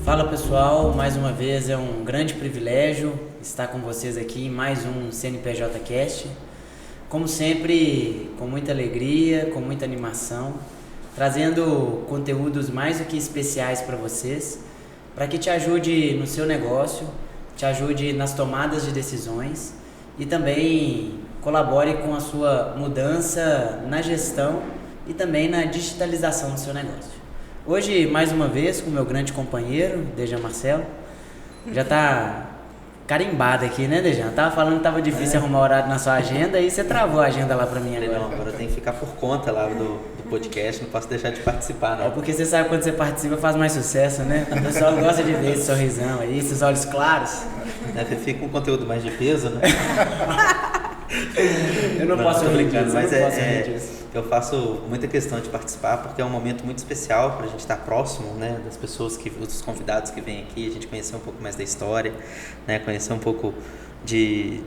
Fala pessoal, mais uma vez é um grande privilégio estar com vocês aqui em mais um CNPJ Cast. Como sempre, com muita alegria, com muita animação, trazendo conteúdos mais do que especiais para vocês, para que te ajude no seu negócio, te ajude nas tomadas de decisões e também colabore com a sua mudança na gestão e também na digitalização do seu negócio. Hoje, mais uma vez, com o meu grande companheiro, Dejan Marcelo. Já tá carimbado aqui, né, Dejan? Tava falando que tava difícil arrumar horário na sua agenda e você travou a agenda lá pra mim agora. Não, agora eu tenho que ficar por conta lá do podcast, não posso deixar de participar, não. É porque você sabe que quando você participa faz mais sucesso, né? O pessoal gosta de ver esse sorrisão aí, esses olhos claros. Fica um conteúdo mais de peso, né? Eu não posso brincar, mas eu faço muita questão de participar porque é um momento muito especial para a gente estar próximo, né, das pessoas, dos convidados que vêm aqui, a gente conhecer um pouco mais da história, né, conhecer um pouco de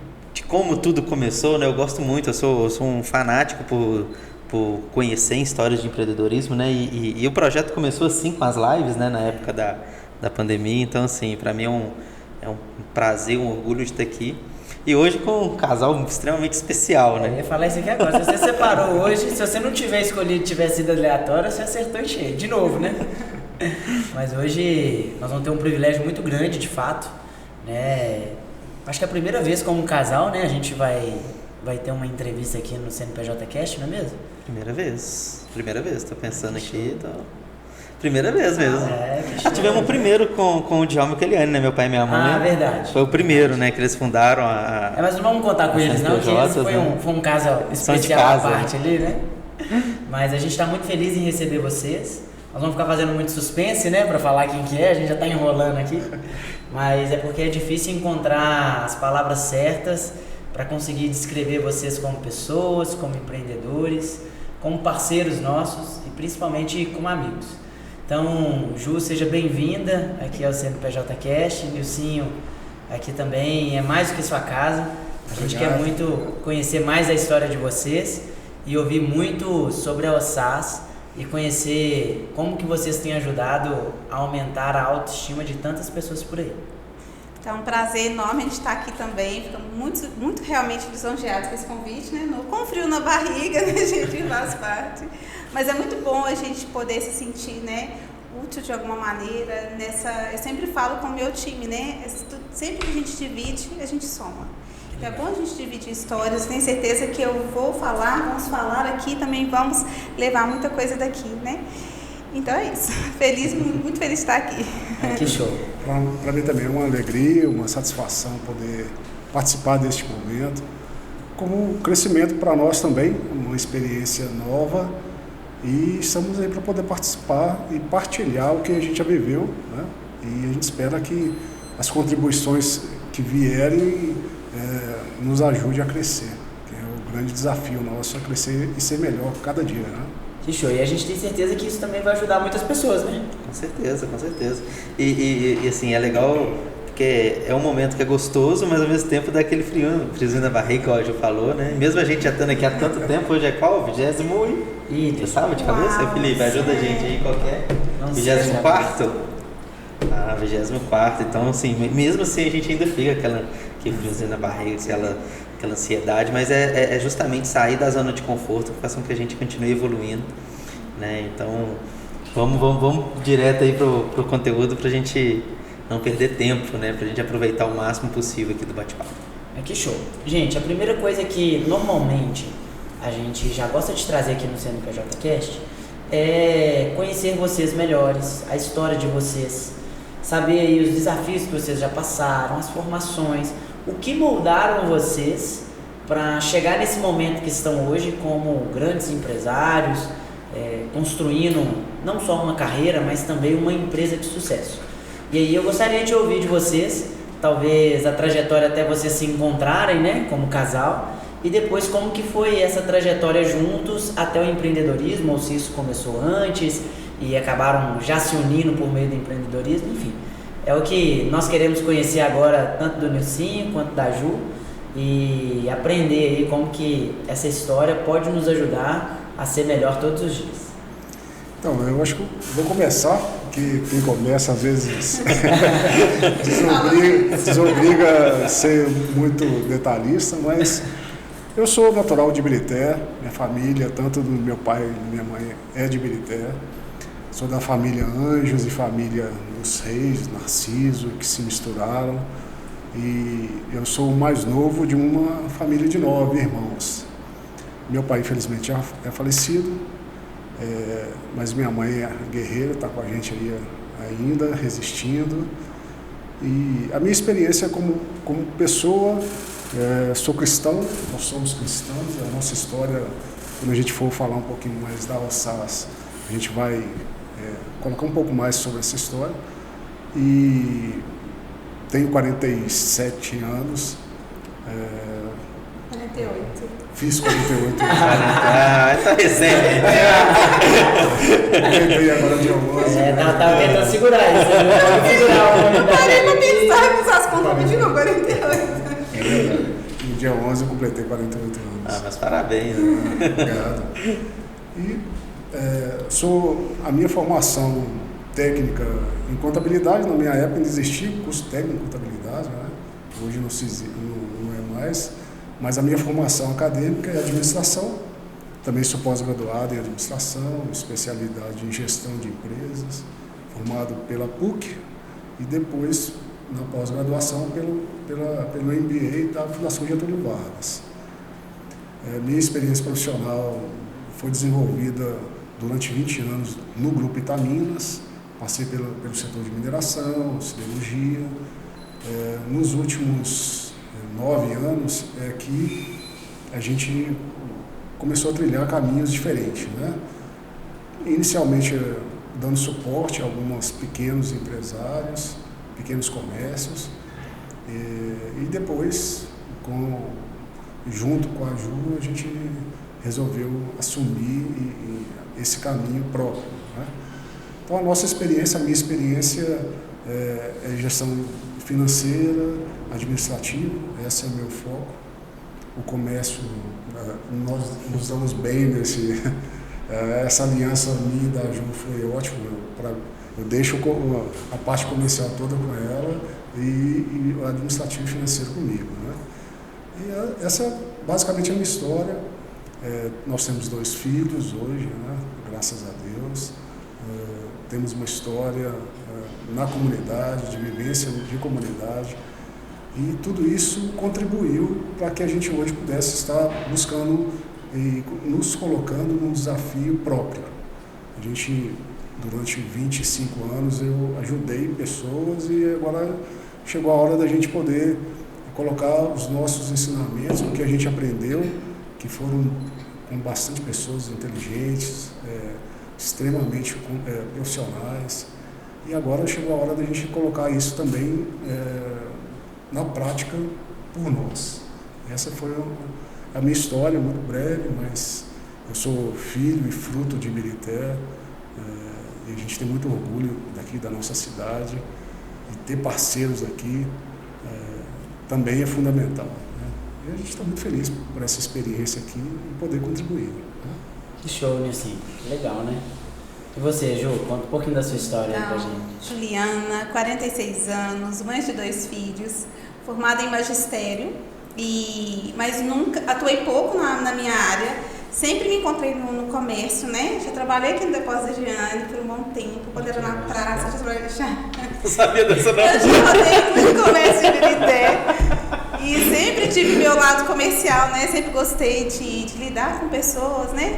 como tudo começou, né? Eu gosto muito, eu sou um fanático por conhecer histórias de empreendedorismo, né? E o projeto começou assim com as lives, né, na época da pandemia, então assim, para mim é um prazer, um orgulho de estar aqui. E hoje com um casal extremamente especial, né? Eu ia falar isso aqui agora. Se você separou hoje, se você não tiver escolhido, tivesse sido aleatório, você acertou em cheio. De novo, né? Mas hoje nós vamos ter um privilégio muito grande, de fato, né? Acho que é a primeira vez como casal, né? A gente vai ter uma entrevista aqui no CNPJ Cast, não é mesmo? Primeira vez. Tô pensando aqui, primeira vez mesmo. Tivemos o primeiro com o Djalma e o Keliane, né? Meu pai e minha mãe. Ah, verdade. Foi o primeiro, né? Que eles fundaram mas não vamos contar com eles, não, que eles foi um caso especial à parte ali, né? Mas a gente está muito feliz em receber vocês. Nós vamos ficar fazendo muito suspense, né? Pra falar quem que é, a gente já tá enrolando aqui. Mas é porque é difícil encontrar as palavras certas para conseguir descrever vocês como pessoas, como empreendedores, como parceiros nossos e principalmente como amigos. Então, Ju, seja bem-vinda aqui ao CNPJ Cast. Nilcinho aqui também é mais do que sua casa. A gente quer muito conhecer mais a história de vocês e ouvir muito sobre a OSAS e conhecer como que vocês têm ajudado a aumentar a autoestima de tantas pessoas por aí. Então, é um prazer enorme a gente estar aqui também. Ficamos muito, muito realmente lisonjeados com esse convite, né? Com frio na barriga, né? A gente faz parte. Mas é muito bom a gente poder se sentir, né, útil de alguma maneira. Eu sempre falo com o meu time, né? Sempre que a gente divide, a gente soma. Então, é bom a gente dividir histórias. Tenho certeza que vamos falar aqui, também vamos levar muita coisa daqui, né? Então é isso. Muito feliz de estar aqui. Que show. Para mim também é uma alegria, uma satisfação poder participar deste momento. Como um crescimento para nós também, uma experiência nova. E estamos aí para poder participar e partilhar o que a gente já viveu, né? E a gente espera que as contribuições que vierem nos ajudem a crescer. Que é o grande desafio nosso, é crescer e ser melhor cada dia, né? Que show. E a gente tem certeza que isso também vai ajudar muitas pessoas, né? Com certeza. E assim, é legal porque é um momento que é gostoso, mas ao mesmo tempo dá aquele friozinho na barriga, como a Ju falou, né? Mesmo a gente já estando aqui há tanto tempo, hoje é qual? 20º? Você sabe de cabeça? Uau, Felipe, ajuda a gente aí, qualquer. 24º? 24º. Então, assim, mesmo assim a gente ainda fica aquele friozinho na barriga, aquela ansiedade, mas é justamente sair da zona de conforto que faz com que a gente continue evoluindo, né? Então, vamos direto aí pro conteúdo pra gente não perder tempo, né? Pra gente aproveitar o máximo possível aqui do bate-papo. Que show. Gente, a primeira coisa que normalmente a gente já gosta de trazer aqui no CNPJ Cast é conhecer vocês melhores, a história de vocês, saber aí os desafios que vocês já passaram, as formações, o que moldaram vocês para chegar nesse momento que estão hoje como grandes empresários, construindo não só uma carreira, mas também uma empresa de sucesso. E aí eu gostaria de ouvir de vocês, talvez a trajetória até vocês se encontrarem, né, como casal, e depois como que foi essa trajetória juntos até o empreendedorismo, ou se isso começou antes e acabaram já se unindo por meio do empreendedorismo, enfim. É o que nós queremos conhecer agora, tanto do Nilcinho quanto da Ju, e aprender aí como que essa história pode nos ajudar a ser melhor todos os dias. Então, eu acho que eu vou começar, que quem começa às vezes desobriga a ser muito detalhista, mas eu sou natural de Ibirité, minha família, tanto do meu pai e minha mãe é de Ibirité. Sou da família Anjos e família dos Reis, Narciso, que se misturaram. E eu sou o mais novo de uma família de 9 irmãos. Meu pai, infelizmente, é falecido, mas minha mãe é guerreira, está com a gente aí ainda, resistindo. E a minha experiência como pessoa, sou cristão, nós somos cristãos, a nossa história, quando a gente for falar um pouquinho mais da Alsace, a gente vai colocar um pouco mais sobre essa história. E tenho 47 anos. 48. Fiz 48 anos. Essa recente. Tentei agora de 11. Tava tentando segurar isso. Vamos segurar o nome da Parei pra pensar, fiz as contas, pedi não, 48. No dia 11 eu completei 48 anos. Mas parabéns. Obrigado. E a minha formação técnica em contabilidade, na minha época ainda existia curso técnico em contabilidade, né? Hoje não é mais, mas a minha formação acadêmica é administração, também sou pós-graduado em administração, especialidade em gestão de empresas, formado pela PUC e depois na pós-graduação pelo MBA da Fundação Getúlio Vargas. Minha experiência profissional foi desenvolvida durante 20 anos no Grupo Itaminas, passei pelo setor de mineração, siderurgia. Nos últimos 9 anos é que a gente começou a trilhar caminhos diferentes, né? Inicialmente dando suporte a alguns pequenos empresários, pequenos comércios, e depois, junto com a Ju, a gente resolveu assumir esse caminho próprio, né? Então, a minha experiência é gestão financeira, administrativa, esse é o meu foco. O comércio, nós nos damos bem essa aliança minha e da Ju foi ótima. Eu deixo a parte comercial toda com ela e o administrativo e financeiro comigo, né? E essa é basicamente a minha história. Nós temos 2 filhos hoje, né? Graças a Deus. Temos uma história na comunidade, de vivência de comunidade, e tudo isso contribuiu para que a gente hoje pudesse estar buscando e nos colocando num desafio próprio. A gente, durante 25 anos, eu ajudei pessoas e agora chegou a hora da gente poder colocar os nossos ensinamentos, o que a gente aprendeu, que foram com bastante pessoas inteligentes, extremamente profissionais, e agora chegou a hora da gente colocar isso também na prática por nós. Essa foi a minha história, muito breve, mas eu sou filho e fruto de Ibirité, e a gente tem muito orgulho daqui da nossa cidade, e ter parceiros aqui também é fundamental, né? E a gente está muito feliz por essa experiência aqui e poder contribuir, né? Que show, Nilson. Que legal, né? E você, Ju, conta um pouquinho da sua história aí pra gente. Juliana, 46 anos, mãe de 2 filhos, formada em magistério, mas nunca atuei pouco na minha área. Sempre me encontrei no comércio, né? Já trabalhei aqui no Depósito de Giane por um bom tempo, quando era na praça, já trabalhei Não sabia dessa não. Eu já rodei muito comércio de Ibirité. E sempre tive meu lado comercial, né? Sempre gostei de lidar com pessoas, né?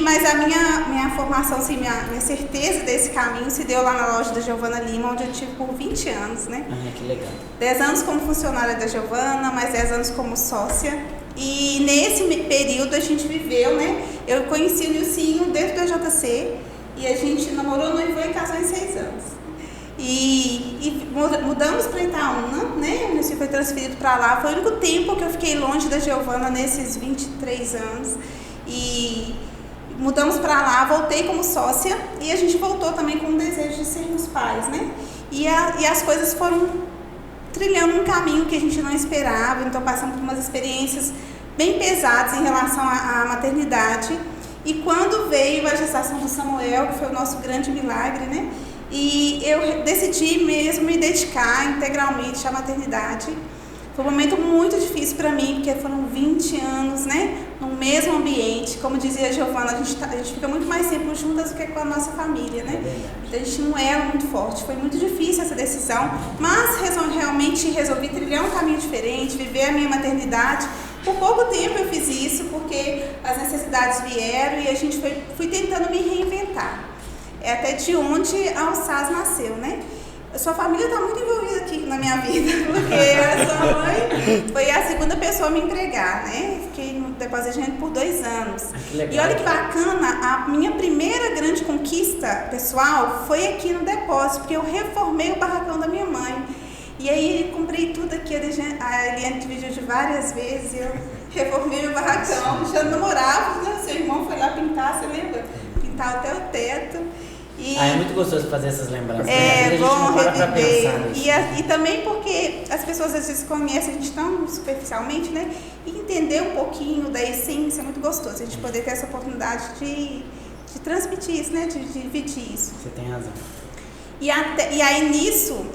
Mas a minha formação, assim, minha certeza desse caminho se deu lá na loja da Giovana Lima, onde eu tive por 20 anos, né? Que legal. 10 anos como funcionária da Giovana, mais 10 anos como sócia. E nesse período a gente viveu, né? Eu conheci o Nilcinho dentro da JC e a gente namorou, noivou e casou em 6 anos. E mudamos para Itaúna, né? O Nilcinho foi transferido para lá. Foi o único tempo que eu fiquei longe da Giovana nesses 23 anos. E mudamos para lá, voltei como sócia e a gente voltou também com o desejo de sermos pais, né? E as coisas foram trilhando um caminho que a gente não esperava, então passamos por umas experiências bem pesadas em relação à maternidade. E quando veio a gestação do Samuel, que foi o nosso grande milagre, né? E eu decidi mesmo me dedicar integralmente à maternidade. Foi um momento muito difícil para mim, porque foram 20 anos, né, no mesmo ambiente. Como dizia a Giovana, a gente fica muito mais tempo juntas do que com a nossa família, né? Então a gente não era muito forte. Foi muito difícil essa decisão, mas realmente resolvi trilhar um caminho diferente, viver a minha maternidade. Por pouco tempo eu fiz isso, porque as necessidades vieram e a gente fui tentando me reinventar. É até de onde a Alsaz nasceu, né? A sua família está muito envolvida aqui na minha vida, porque a sua mãe foi a segunda pessoa a me empregar, né? Fiquei no depósito de renda por 2 anos. E olha que bacana, a minha primeira grande conquista pessoal foi aqui no depósito, porque eu reformei o barracão da minha mãe. E aí comprei tudo aqui, a Eliane dividiu de várias vezes, eu reformei meu barracão, já namorava, né? Seu irmão foi lá pintar, você lembra? Pintar até o teto. É muito gostoso fazer essas lembranças. É bom reviver. Nisso, e também porque as pessoas às vezes conhecem a gente tão superficialmente, né? E entender um pouquinho da essência é muito gostoso. A gente poder ter essa oportunidade de transmitir isso, né? De dividir isso. Você tem razão. E aí nisso,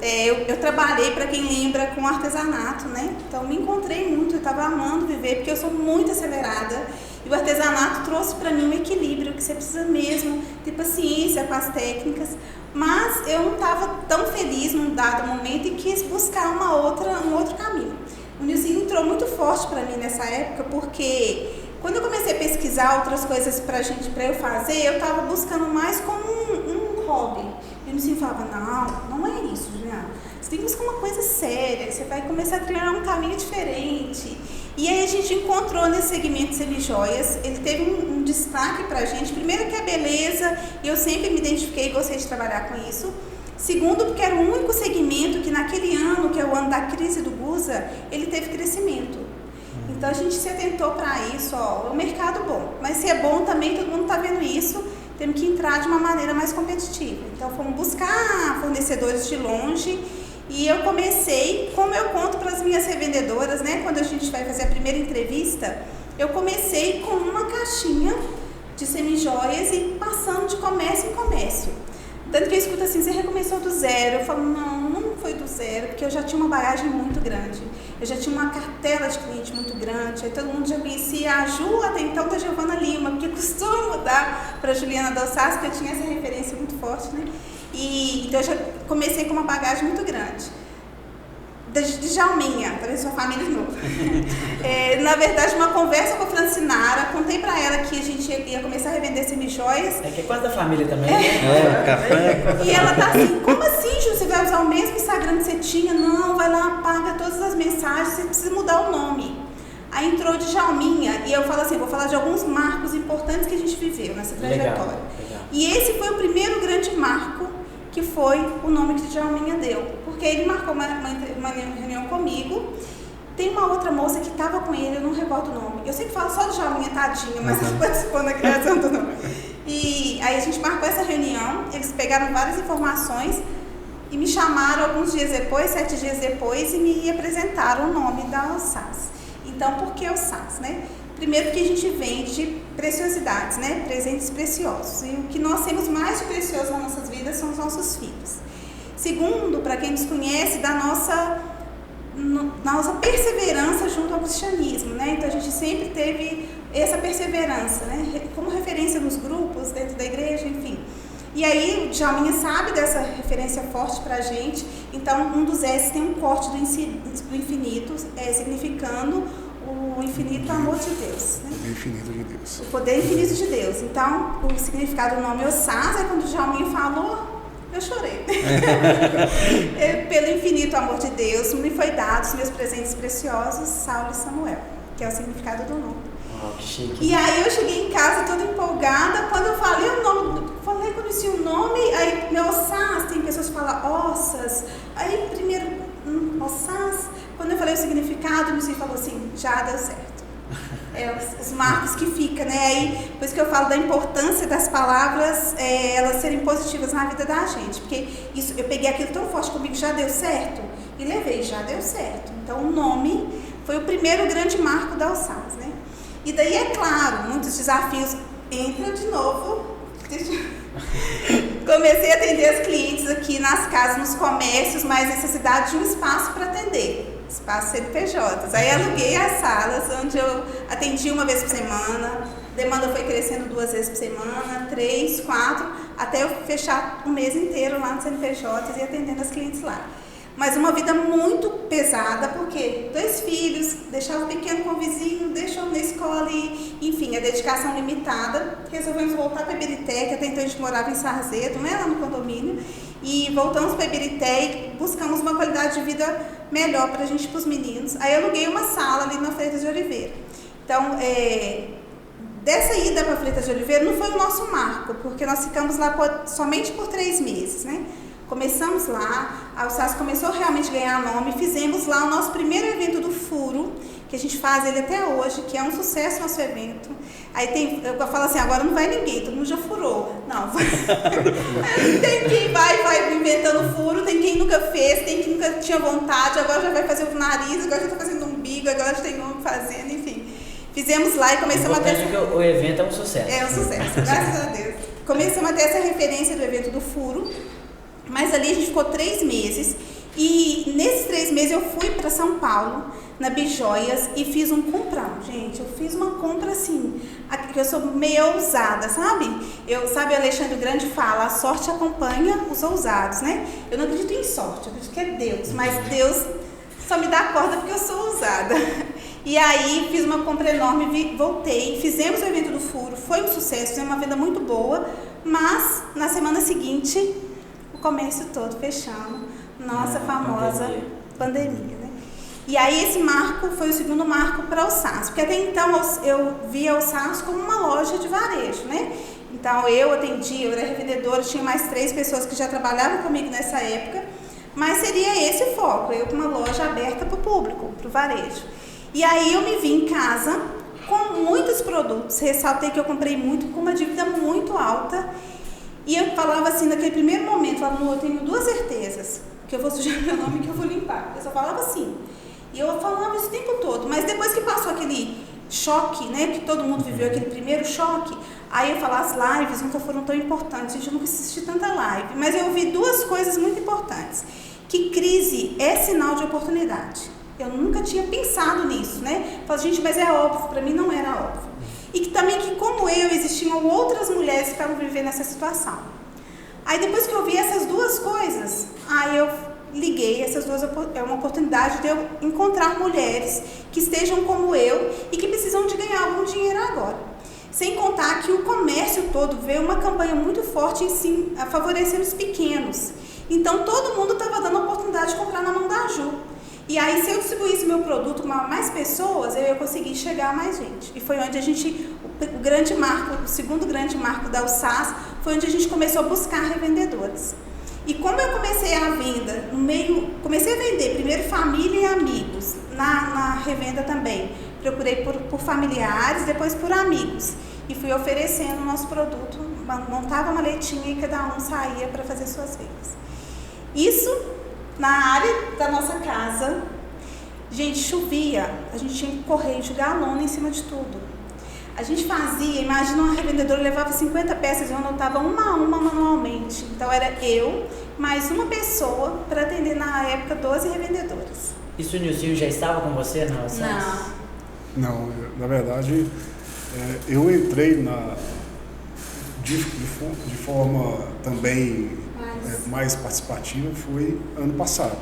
eu trabalhei, para quem lembra, com artesanato, né? Então me encontrei muito, eu estava amando viver, porque eu sou muito acelerada. E o artesanato trouxe para mim um equilíbrio, que você precisa mesmo ter paciência com as técnicas. Mas eu não estava tão feliz num dado momento e quis buscar um outro caminho. O Nilzinho entrou muito forte para mim nessa época, porque quando eu comecei a pesquisar outras coisas para eu fazer, eu estava buscando mais como um hobby. E o Nilzinho falava, não é isso, Juliana. Você tem que buscar uma coisa séria, você vai começar a trilhar um caminho diferente. E aí a gente encontrou nesse segmento de semijoias, ele teve um destaque pra gente. Primeiro que a beleza, e eu sempre me identifiquei e gostei de trabalhar com isso. Segundo, porque era o único segmento que naquele ano, que é o ano da crise do Gusa, ele teve crescimento. Então a gente se atentou para isso, é um mercado bom. Mas se é bom também, todo mundo está vendo isso, temos que entrar de uma maneira mais competitiva. Então fomos buscar fornecedores de longe. E eu comecei, como eu conto para as minhas revendedoras, né? Quando a gente vai fazer a primeira entrevista, eu comecei com uma caixinha de semijoias e passando de comércio em comércio. Tanto que eu escuto assim, você recomeçou do zero. Eu falo, não foi do zero, porque eu já tinha uma bagagem muito grande. Eu já tinha uma cartela de cliente muito grande. Aí todo mundo já conhecia a Ju, até então, da Giovana Lima, porque costuma mudar para a Juliana Dalsaz, que eu tinha essa referência muito forte, né? Então eu já comecei com uma bagagem muito grande. De Jalminha, talvez sua família de novo. Na verdade, uma conversa com a Francinara, contei pra ela que a gente ia começar a revender semijoias. Que é quase da família também, café. E ela tá assim, como assim, Ju? Você vai usar o mesmo Instagram que você tinha? Não, vai lá, apaga todas as mensagens, você precisa mudar o nome. Aí entrou de Jalminha, e eu falo assim, vou falar de alguns marcos importantes que a gente viveu nessa trajetória. Legal. E esse foi o primeiro grande marco, que foi o nome que Djalminha deu. Porque ele marcou uma reunião comigo. Tem uma outra moça que estava com ele, eu não recordo o nome. Eu sempre falo só de Djalminha, tadinha, mas ela participou da criação do nome. E aí a gente marcou essa reunião, eles pegaram várias informações e me chamaram alguns dias depois, 7 dias depois, e me apresentaram o nome da Alsaz. Então, por que Alsaz, né? Primeiro porque a gente vende preciosidades, né? Presentes preciosos. E o que nós temos mais de precioso nas nossas vidas são os nossos filhos. Segundo, para quem desconhece, da nossa perseverança junto ao cristianismo, né? Então a gente sempre teve essa perseverança, né? Como referência nos grupos, dentro da igreja, enfim. E aí o Djalminha sabe dessa referência forte pra gente. Então um dos S tem um corte do infinito, significando o infinito amor de Deus, né? O poder infinito de Deus. O poder infinito de Deus. Então, o significado do nome Alsaz, quando o Djalminha falou, eu chorei. Pelo infinito amor de Deus, me foi dado os meus presentes preciosos, Saulo e Samuel, que é o significado do nome. Que chique. E aí eu cheguei em casa toda empolgada, quando eu falei o nome, conheci o nome, aí meu Alsaz, tem pessoas que falam ossas, aí primeiro Alsaz, quando eu falei o significado, você falou assim, já deu certo. Os marcos que ficam, né? Aí, por isso que eu falo da importância das palavras, elas serem positivas na vida da gente, porque isso, eu peguei aquilo tão forte comigo, já deu certo, e levei, já deu certo. Então o nome foi o primeiro grande marco da Alsaz, né? E daí, é claro, muitos desafios Entra de novo. Comecei a atender as clientes aqui nas casas, nos comércios, mas necessidade de um espaço para atender. Espaço CNPJs. Aí aluguei as salas, onde eu atendi uma vez por semana. A demanda foi crescendo 2 vezes por semana, 3, 4, até eu fechar um mês inteiro lá no CNPJs e atendendo as clientes lá. Mas uma vida muito pesada, porque 2 filhos, deixava o pequeno com o vizinho, deixou na escola e, enfim, a dedicação limitada. Resolvemos voltar para a Ibirité, que até então a gente morava em Sarzedo, né, lá no condomínio, e voltamos para a Ibirité e buscamos uma qualidade de vida melhor para a gente, para os meninos. Aí eu aluguei uma sala ali na Freitas de Oliveira. Então, dessa ida para Freitas de Oliveira não foi o nosso marco, porque nós ficamos lá somente por 3 meses, né? Começamos lá, a USAS começou realmente a ganhar nome, fizemos lá o nosso primeiro evento do Furo, que a gente faz ele até hoje, que é um sucesso nosso evento. Aí eu falo assim, agora não vai ninguém, todo mundo já furou. Não, tem quem vai inventando furo, tem quem nunca fez, tem quem nunca tinha vontade, agora já vai fazer o nariz, agora já está fazendo o umbigo, agora já tem nome fazendo, enfim. Fizemos lá e começamos a ter... O evento é um sucesso. É um sucesso, graças a Deus. Começamos a ter essa referência do evento do Furo, mas ali a gente ficou 3 meses e nesses 3 meses eu fui para São Paulo, na Bijoias, e fiz um comprão. Gente, eu fiz uma compra assim, que eu sou meio ousada, sabe? Sabe, o Alexandre Grande fala, a sorte acompanha os ousados, né? Eu não acredito em sorte, eu acredito que é Deus, mas Deus só me dá corda porque eu sou ousada. E aí fiz uma compra enorme, voltei, fizemos o evento do Furo, foi um sucesso, foi uma venda muito boa, mas na semana seguinte o comércio todo fechando, nossa famosa pandemia, né? E aí esse marco foi o segundo marco para o SAS, porque até então eu via o SAS como uma loja de varejo, né? Então eu era revendedora, tinha mais 3 pessoas que já trabalhavam comigo nessa época, mas seria esse o foco, eu com uma loja aberta para o público, para o varejo. E aí eu me vi em casa com muitos produtos, ressaltei que eu comprei muito, com uma dívida muito alta, e eu falava assim, naquele primeiro momento, falava, eu tenho 2 certezas, que eu vou sujar meu nome e que eu vou limpar. Eu só falava assim. E eu falava isso o tempo todo, mas depois que passou aquele choque, né, que todo mundo viveu, aquele primeiro choque, aí eu falava, as lives nunca foram tão importantes, gente, eu nunca assisti tanta live, mas eu vi 2 coisas muito importantes, que crise é sinal de oportunidade. Eu nunca tinha pensado nisso, né? Falei, gente, mas é óbvio, para mim não era óbvio. E que também que como eu, existiam outras mulheres que estavam vivendo essa situação. Aí depois que eu vi essas 2 coisas, aí eu liguei, essas 2 é uma oportunidade de eu encontrar mulheres que estejam como eu e que precisam de ganhar algum dinheiro agora. Sem contar que o comércio todo veio uma campanha muito forte em si, a favorecer os pequenos. Então todo mundo estava dando a oportunidade de comprar na mão da Ju. E aí, se eu distribuísse meu produto para mais pessoas, eu ia conseguir chegar a mais gente. E foi onde o segundo grande marco da USAS, foi onde a gente começou a buscar revendedoras. E como eu comecei a venda, comecei a vender primeiro família e amigos, na revenda também. Procurei por familiares, depois por amigos. E fui oferecendo o nosso produto, montava uma letinha e cada um saía para fazer suas vendas. Isso na área da nossa casa, gente, chovia, a gente tinha que correr e jogar a lona em cima de tudo. A gente fazia, imagina uma revendedora levava 50 peças e eu anotava uma a uma manualmente. Então era eu, mais uma pessoa para atender na época 12 revendedoras. Isso o Nilcinho já estava com você? Não, na verdade, eu entrei de forma também mais participativa, foi ano passado.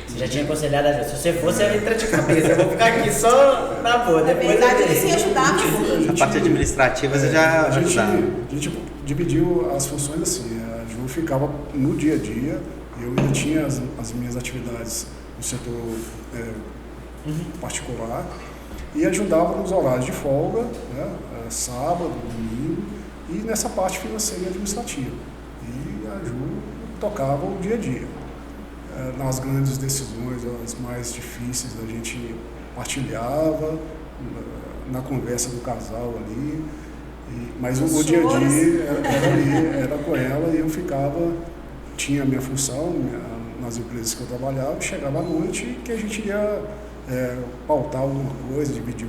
Você já tinha aconselhado a gente, se você fosse, eu ia entrar de cabeça, eu vou ficar aqui só na boa. Na verdade, ele se ajudava sim. A parte administrativa você já ajudava. A gente dividiu as funções assim, a Ju ficava no dia a dia, eu ainda tinha as minhas atividades no setor particular, e ajudava nos horários de folga, né, sábado, domingo, e nessa parte financeira e administrativa. E a Ju tocava o dia a dia. Nas grandes decisões, as mais difíceis, a gente partilhava na conversa do casal ali, mas o dia a dia era com ela, e eu tinha a minha função nas empresas que eu trabalhava, chegava à noite que a gente ia pautar alguma coisa, dividir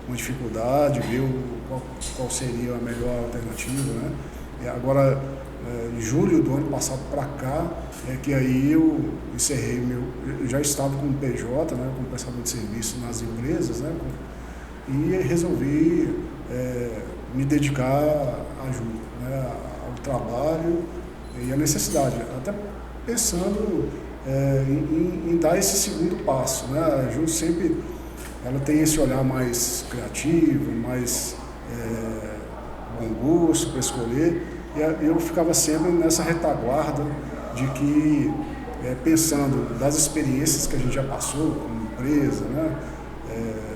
uma dificuldade, ver qual seria a melhor alternativa, né? Agora, em julho do ano passado para cá, é que aí eu encerrei eu já estava com o PJ, né, com prestador de serviço nas empresas, né, e resolvi me dedicar né, ao trabalho e à necessidade, até pensando em dar esse segundo passo, né? A Ju sempre ela tem esse olhar mais criativo, mais bom gosto para escolher, e eu ficava sempre nessa retaguarda de que, pensando das experiências que a gente já passou como empresa, né,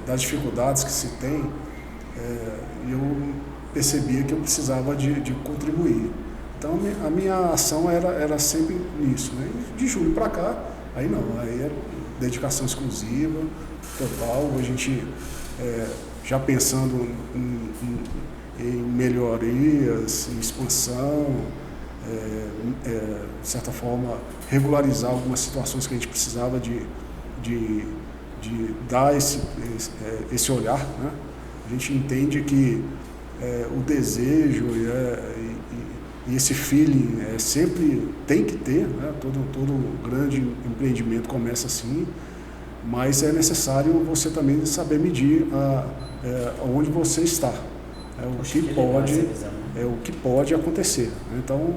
das dificuldades que se tem, eu percebia que eu precisava de contribuir. Então a minha ação era sempre nisso, né? De julho para cá, aí não, aí é dedicação exclusiva, total, a gente já pensando em melhorias, em expansão, de certa forma regularizar algumas situações que a gente precisava de dar esse olhar, né? A gente entende que o desejo e esse feeling sempre tem que ter, né? Todo grande empreendimento começa assim, mas é necessário você também saber medir onde você está, o que pode acontecer. Então,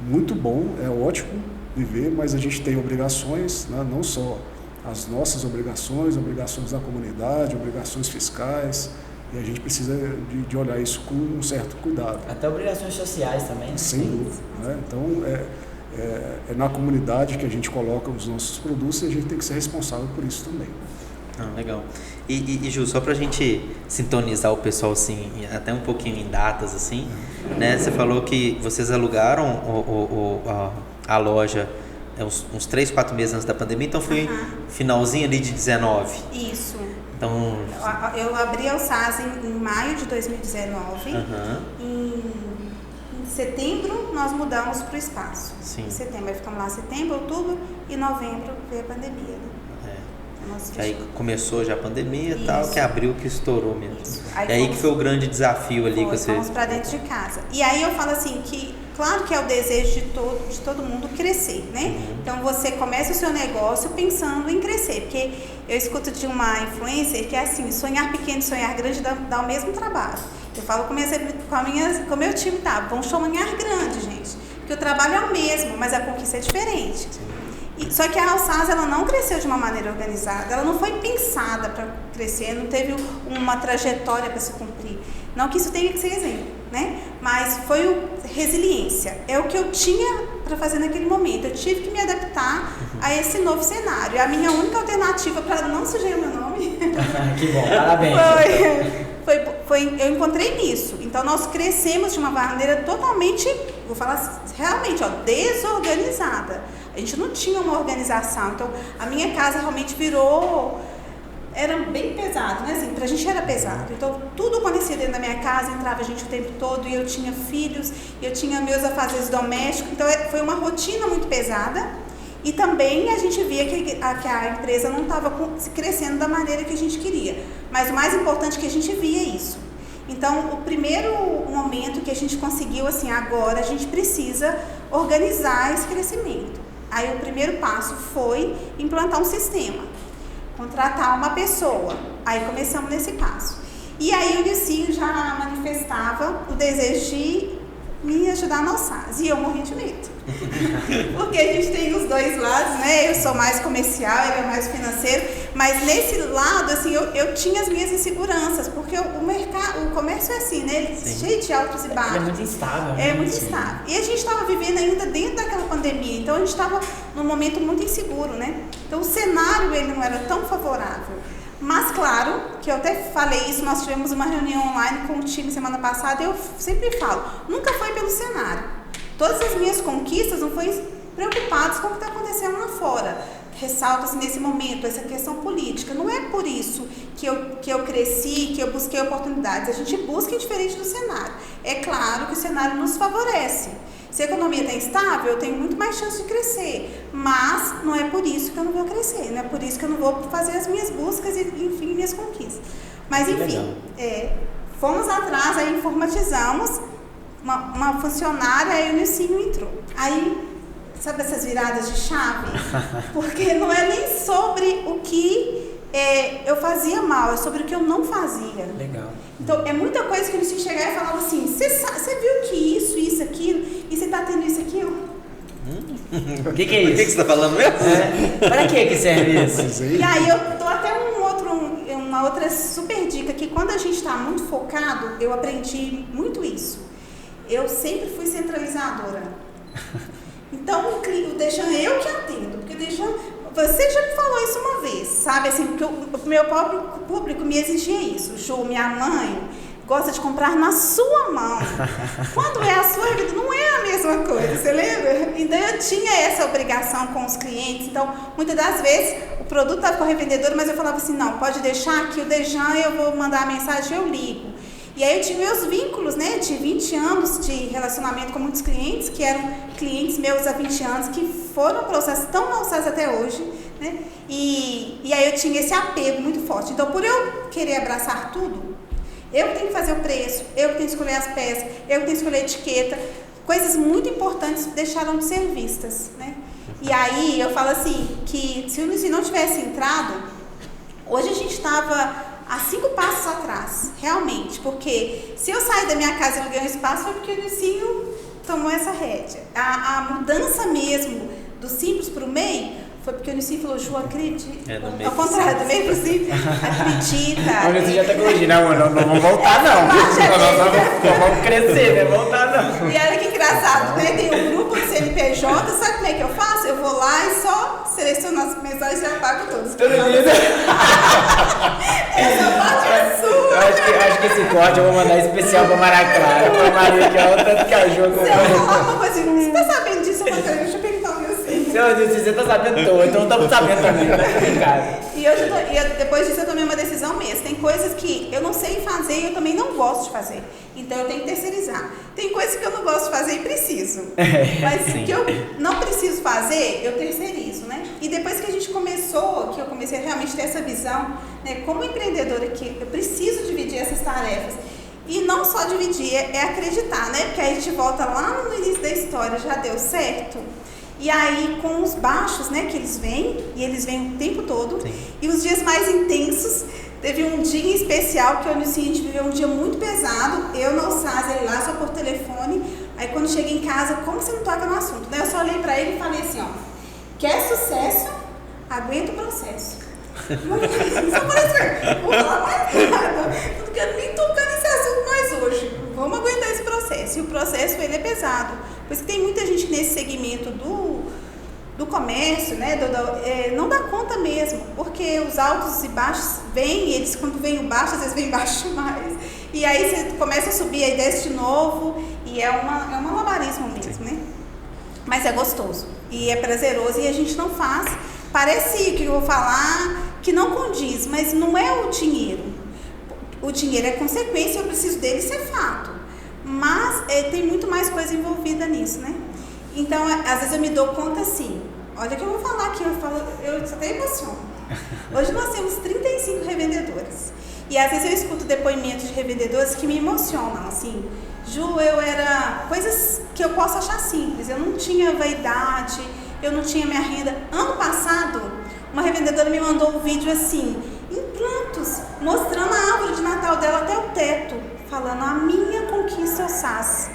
muito bom, é ótimo viver, mas a gente tem obrigações, né? Não só as nossas obrigações da comunidade, obrigações fiscais, e a gente precisa de olhar isso com um certo cuidado. Até obrigações sociais também. Sem dúvida, né? Então, é na comunidade que a gente coloca os nossos produtos e a gente tem que ser responsável por isso também. Legal. E Ju, só pra gente sintonizar o pessoal assim, até um pouquinho em datas assim, né? Você falou que vocês alugaram a loja uns 3, 4 meses antes da pandemia, então foi finalzinho ali de 19. Isso. Então, eu abri a Alsaz em maio de 2019. Em setembro nós mudamos para o espaço. Sim. Em setembro, aí ficamos lá setembro, outubro e novembro veio a pandemia. Né? Aí começou já a pandemia e tal, que abriu, que estourou mesmo. Aí e aí que foi o grande desafio ali que você... Fomos para dentro de casa. E aí eu falo assim que, claro que é o desejo de todo mundo crescer, né? Então você começa o seu negócio pensando em crescer, porque eu escuto de uma influencer que é assim, sonhar pequeno e sonhar grande dá o mesmo trabalho. Eu falo com o meu time, tá, vamos sonhar grande, gente, porque o trabalho é o mesmo, mas a conquista é diferente. Só que a Alsaz, ela não cresceu de uma maneira organizada, ela não foi pensada para crescer, não teve uma trajetória para se cumprir. Não que isso tenha que ser exemplo, né? Mas foi resiliência. É o que eu tinha para fazer naquele momento. Eu tive que me adaptar a esse novo cenário. A minha única alternativa para não sujar o meu nome... Que bom, parabéns. Eu encontrei nisso. Então, nós crescemos de uma maneira totalmente, vou falar realmente, desorganizada. A gente não tinha uma organização. Então, a minha casa realmente era bem pesado, né? Assim, pra gente era pesado. Então, tudo acontecia dentro da minha casa, entrava gente o tempo todo, e eu tinha filhos, eu tinha meus afazeres domésticos. Então, foi uma rotina muito pesada. E também a gente via que a empresa não estava crescendo da maneira que a gente queria. Mas o mais importante é que a gente via isso. Então, o primeiro momento que a gente conseguiu, assim, agora a gente precisa organizar esse crescimento. Aí o primeiro passo foi implantar um sistema, contratar uma pessoa. Aí começamos nesse passo. E aí o Licinho já manifestava o desejo de me ajudar na Alsaz. E eu morri de medo. Porque a gente tem os dois lados, né? Eu sou mais comercial, ele é mais financeiro. Mas nesse lado, assim, eu tinha as minhas inseguranças. Porque o comércio é assim, né? Ele é cheio de altos e baixos. É muito instável, né? É muito instável. E a gente estava vivendo ainda dentro daquela pandemia. Então a gente estava num momento muito inseguro, né? Então o cenário, ele não era tão favorável. Mas claro, que eu até falei isso, nós tivemos uma reunião online com o time semana passada e eu sempre falo, nunca foi pelo cenário. Todas as minhas conquistas não foram preocupadas com o que está acontecendo lá fora. Ressalta-se nesse momento essa questão política. Não é por isso que eu cresci, que eu busquei oportunidades. A gente busca indiferente do cenário. É claro que o cenário nos favorece. Se a economia está instável, eu tenho muito mais chance de crescer. Mas não é por isso que eu não vou crescer. Não é por isso que eu não vou fazer as minhas buscas e, enfim, minhas conquistas. Mas, enfim, Fomos atrás, aí informatizamos, uma funcionária, aí o Nilcinho entrou. Aí, sabe essas viradas de chave? Porque não é nem sobre o que eu fazia mal, é sobre o que eu não fazia. Legal. Então, é muita coisa que o Nilcinho chegava e falava assim, você viu que isso, aquilo, e você tá tendo isso, aquilo? O que é isso? O que você tá falando mesmo? Para que serve isso? E aí eu dou até uma outra super dica, que quando a gente está muito focado, eu aprendi muito isso. Eu sempre fui centralizadora. Então o Dejan, eu que atendo, porque o Dejan, você já me falou isso uma vez, sabe? Assim, porque o meu próprio público me exigia isso. Ju, minha mãe gosta de comprar na sua mão. Quando é a sua vida, não é a mesma coisa, você lembra? Então eu tinha essa obrigação com os clientes. Então, muitas das vezes, o produto estava com a revendedora, mas eu falava assim, não, pode deixar que o Dejan, eu vou mandar a mensagem, eu ligo. E aí eu tive meus vínculos, né, de 20 anos de relacionamento com muitos clientes, que eram clientes meus há 20 anos, que foram processos tão alçados até hoje, né? E aí eu tinha esse apego muito forte. Então, por eu querer abraçar tudo, eu que tenho que fazer o preço, eu que tenho que escolher as peças, eu que tenho que escolher a etiqueta, coisas muito importantes deixaram de ser vistas, né? E aí eu falo assim, que se o Nilcinho não tivesse entrado, hoje a gente estava a 5 passos atrás, realmente, porque se eu sair da minha casa e não ganhar um espaço, foi porque o Nilcinho tomou essa rédea. A mudança mesmo do simples para o meio, foi porque o Nilcinho falou, Ju, acredita. Ao contrário, do meio pro simples, acredita. O Nilcinho já tá corrigindo, não vamos voltar não. Não vamos crescer, né? Voltar não. E olha que engraçado, né? Tem um grupo de CNPJ, sabe como é que eu faço? Eu vou lá e só seleciono as mensagens e apago todas. Essa parte é sua. Eu acho que esse corte eu vou mandar especial pra Maria Clara, pra Maria, que é o tanto que a Ju acompanha. Se eu falar uma coisa, você tá sabendo disso? Deixa eu perguntar o meu sim. Seu Nilcinho, você tá sabendo todo, então estamos sabendo também, né? E depois disso eu tomei uma decisão mesmo. Tem coisas que eu não sei fazer e eu também não gosto de fazer. Então eu tenho que terceirizar. Tem coisas que eu não gosto de fazer e preciso. Mas o que eu não preciso fazer, eu terceirizo, né? E depois que a gente começou, que eu comecei a realmente ter essa visão, né, como empreendedora, que eu preciso dividir essas tarefas. E não só dividir, é acreditar, né? Porque aí a gente volta lá no início da história, já deu certo. E aí, com os baixos, né, que eles vêm, e eles vêm o tempo todo, sim. E os dias mais intensos, teve um dia em especial que eu e o Nilcinho, a gente viveu um dia muito pesado, eu no SAS, ele lá só por telefone, aí quando cheguei em casa, como você não toca no assunto? Né? Eu só olhei pra ele e falei assim, ó, quer sucesso, aguenta o processo. Só parece, vou falar mais nada, não quero nem tocar nesse assunto mais hoje, vamos aguentar esse processo, e o processo, ele é pesado. Por isso que tem muita gente nesse segmento do comércio, né, não dá conta mesmo, porque os altos e baixos vêm, e eles quando vem o baixo, às vezes vem baixo demais, e aí você começa a subir, aí desce de novo, e é um malabarismo mesmo, né? Mas é gostoso, e é prazeroso, e a gente não faz, parece que eu vou falar que não condiz, mas não é o dinheiro. O dinheiro é consequência, eu preciso dele, isso é fato. Mas tem muito mais coisa envolvida nisso, né? Então, às vezes eu me dou conta assim, olha que eu vou falar aqui, eu até emociono. Hoje nós temos 35 revendedoras. E às vezes eu escuto depoimentos de revendedoras que me emocionam, assim, Ju, eu era coisas que eu posso achar simples, eu não tinha vaidade, eu não tinha minha renda. Ano passado, uma revendedora me mandou um vídeo assim, em plantos, mostrando a árvore de Natal dela até o teto, falando a minha conquista ao SAS.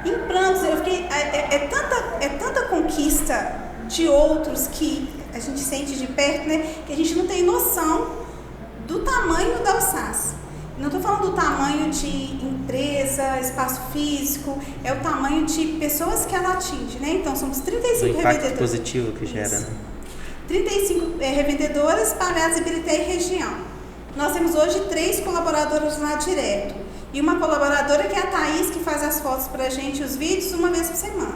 Em plantos, eu fiquei, é tanta conquista de outros que a gente sente de perto, né, que a gente não tem noção do tamanho da SAS. Não estou falando do tamanho de empresa, espaço físico, é o tamanho de pessoas que ela atinge, né? Então, somos 35 revendedoras. O impacto positivo que gera, né? 35 revendedoras espalhadas em Ibirité e região. Nós temos hoje 3 colaboradoras lá direto. E uma colaboradora que é a Thaís, que faz as fotos pra gente, os vídeos, uma vez por semana.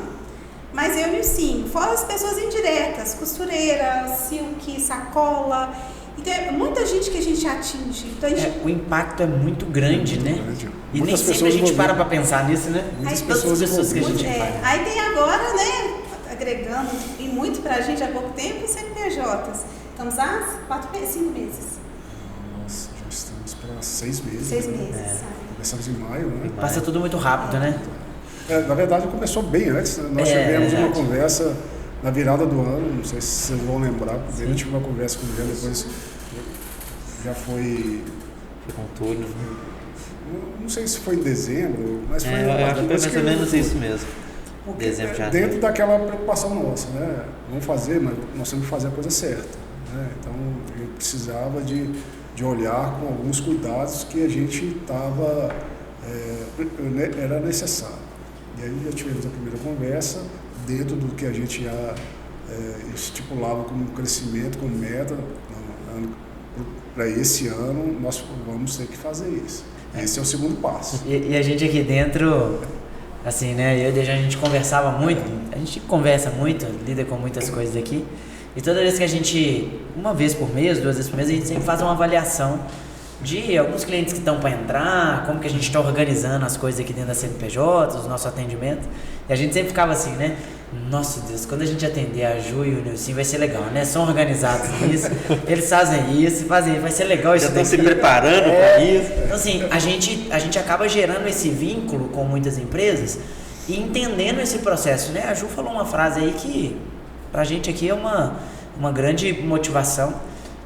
Mas eu e o Nilcinho, fora as pessoas indiretas, costureira, silk, sacola. Então é muita gente que a gente atinge. Então, o impacto é muito grande, né? E muitas nem sempre a gente para pensar nisso, né? Muitas pessoas que a gente Aí tem agora, né, agregando, e muito pra gente há pouco tempo, os CNPJs. Estamos há 5 meses. Nossa, já estamos para 6 meses. 6 meses, começamos em maio, né? Passa tudo muito rápido, né? Na verdade, começou bem antes, né? Nós tivemos uma conversa na virada do ano, não sei se vocês vão lembrar, porque a gente tive uma conversa com ele, depois já foi... Foi com tudo. Não sei se foi em dezembro, mas foi... Eu acho que foi mais ou menos isso mesmo. Dezembro, janeiro. Dentro daquela preocupação nossa, né? Vamos fazer, mas nós temos que fazer a coisa certa, né? Então, eu precisava de olhar com alguns cuidados que a gente estava... era necessário. E aí já tivemos a primeira conversa, dentro do que a gente já estipulava como crescimento, como meta, para esse ano nós vamos ter que fazer isso. Esse é o segundo passo. E a gente aqui dentro, assim, né, eu e a gente conversava muito, a gente conversa muito, lida com muitas coisas aqui, e toda vez que a gente, uma vez por mês, 2 vezes por mês, a gente sempre faz uma avaliação de alguns clientes que estão para entrar, como que a gente está organizando as coisas aqui dentro da CNPJ, o nosso atendimento. E a gente sempre ficava assim, né? Nossa Deus, quando a gente atender a Ju e o Nilson vai ser legal, né? São organizados nisso, eles fazem isso, vai ser legal isso já daqui. Estão se preparando para isso. Então assim, a gente acaba gerando esse vínculo com muitas empresas e entendendo esse processo, né? A Ju falou uma frase aí que pra gente aqui é uma grande motivação,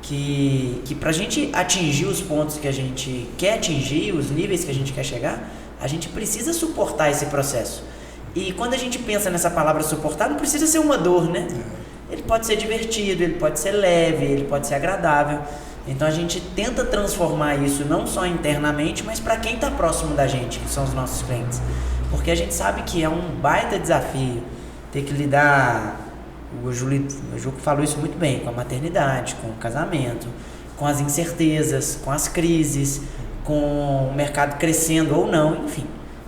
que pra gente atingir os pontos que a gente quer atingir, os níveis que a gente quer chegar, a gente precisa suportar esse processo. E quando a gente pensa nessa palavra suportar, não precisa ser uma dor, né? Ele pode ser divertido, ele pode ser leve, ele pode ser agradável. Então a gente tenta transformar isso não só internamente, mas para quem está próximo da gente, que são os nossos clientes. Porque a gente sabe que é um baita desafio ter que lidar, o Ju falou isso muito bem, com a maternidade, com o casamento, com as incertezas, com as crises, com o mercado crescendo ou não, enfim.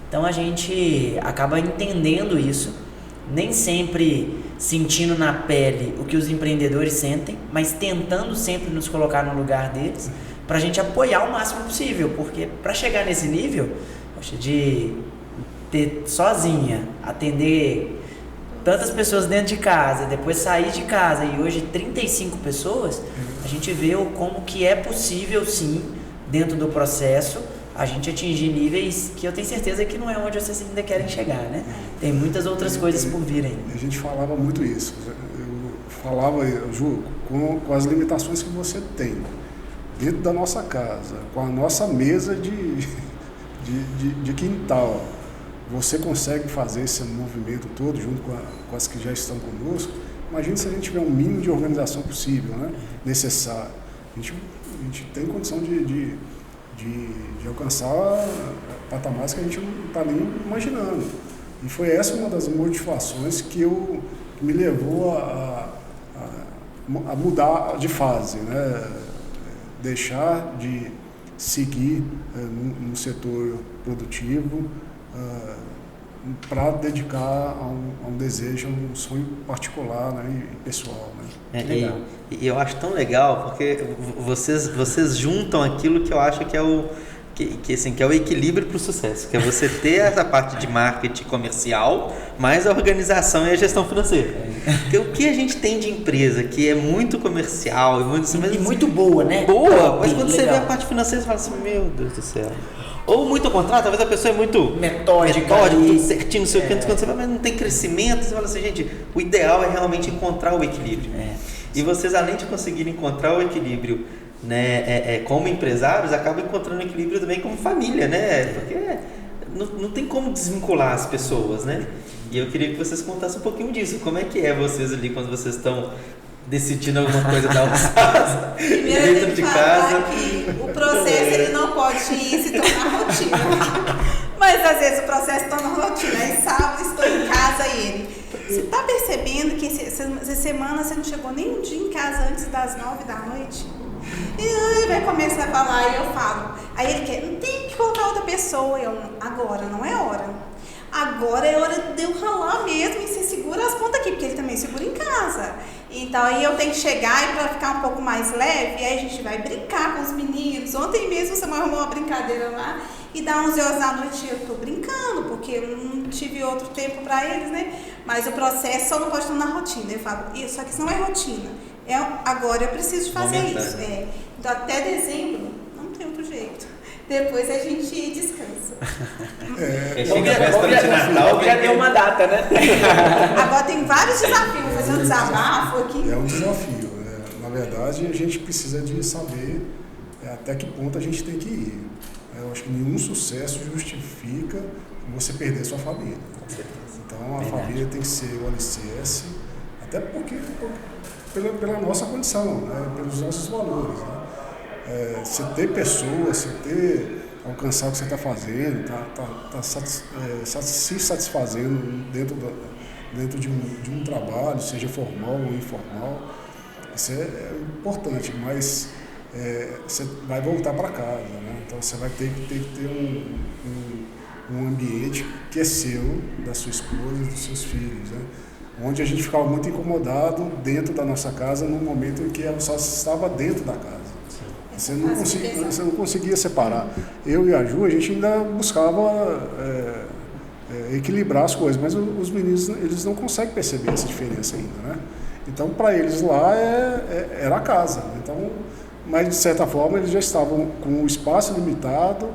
Então a gente acaba entendendo isso, nem sempre sentindo na pele o que os empreendedores sentem, mas tentando sempre nos colocar no lugar deles, para a gente apoiar o máximo possível, porque para chegar nesse nível, poxa, de ter sozinha, atender tantas pessoas dentro de casa, depois sair de casa e hoje 35 pessoas, a gente vê como que é possível sim, dentro do processo, a gente atingir níveis que eu tenho certeza que não é onde vocês ainda querem chegar, né? Tem muitas outras coisas por vir ainda. A gente falava muito isso. Eu falava, Ju, com as limitações que você tem dentro da nossa casa, com a nossa mesa de quintal, você consegue fazer esse movimento todo junto com as que já estão conosco. Imagina se a gente tiver um mínimo de organização possível, né? Necessário. A gente tem condição de alcançar patamares que a gente não está nem imaginando. E foi essa uma das motivações que me levou a mudar de fase, né? Deixar de seguir no setor produtivo para dedicar a um desejo, a um sonho particular, né? E pessoal. Né? E eu acho tão legal porque vocês juntam aquilo que eu acho que é o que é o equilíbrio para o sucesso, que é você ter essa parte de marketing comercial, mais a organização e a gestão financeira. Porque o que a gente tem de empresa que é muito comercial e muito boa, né? Boa, mas quando você vê a parte financeira, você fala assim, meu Deus do céu. Ou muito ao contrário, talvez a pessoa é muito metódica tudo certinho, não sei o que, quando você fala, mas não tem crescimento, você fala assim, gente, o ideal é realmente encontrar o equilíbrio. E vocês, além de conseguirem encontrar o equilíbrio, né, como empresários, acabam encontrando o equilíbrio também como família, né? Porque não tem como desvincular as pessoas, né? E eu queria que vocês contassem um pouquinho disso. Como é que é vocês ali quando vocês estão decidindo alguma coisa da alçada dentro de casa? Que o processo ele não pode se tornar rotina. Mas às vezes o processo torna rotina. Aí sábado estou em casa e ele. Você está percebendo que essa semana você não chegou nem um dia em casa antes das 9 da noite? E aí vai começar a falar e eu falo. Aí ele quer, não tem que colocar outra pessoa. Agora não é hora. Agora é hora de eu ralar mesmo e você segura as pontas aqui, porque ele também segura em casa. Então aí eu tenho que chegar e para ficar um pouco mais leve, aí a gente vai brincar com os meninos. Ontem mesmo você arrumou uma brincadeira lá e dá 11 horas da noite eu tô brincando, porque eu não tive outro tempo para eles, né? Mas o processo só não pode estar na rotina. Eu falo, isso aqui não é rotina. Agora eu preciso de fazer isso. Então até dezembro não tem outro jeito. depois a gente descansa. Já deu uma data, né? Agora tem vários desafios, vou fazer um desabafo aqui. É um desafio. Na verdade, a gente precisa de saber até que ponto a gente tem que ir. Eu acho que nenhum sucesso justifica você perder sua família. Então, a família tem que ser o alicerce, até porque pela nossa condição, né? Pelos nossos valores. Né? Você ter pessoas, você ter alcançar o que você está fazendo, se satisfazendo dentro de um trabalho, seja formal ou informal, isso é importante, mas você vai voltar para casa, né? Então você vai ter que ter um ambiente que é seu, da sua esposa, dos seus filhos, né? Onde a gente ficava muito incomodado dentro da nossa casa no momento em que ela só estava dentro da casa. Você não conseguia separar. Eu e a Ju, a gente ainda buscava equilibrar as coisas, mas os meninos, eles não conseguem perceber essa diferença ainda, né? Então, para eles lá era a casa. Então, mas, de certa forma, eles já estavam com o espaço limitado,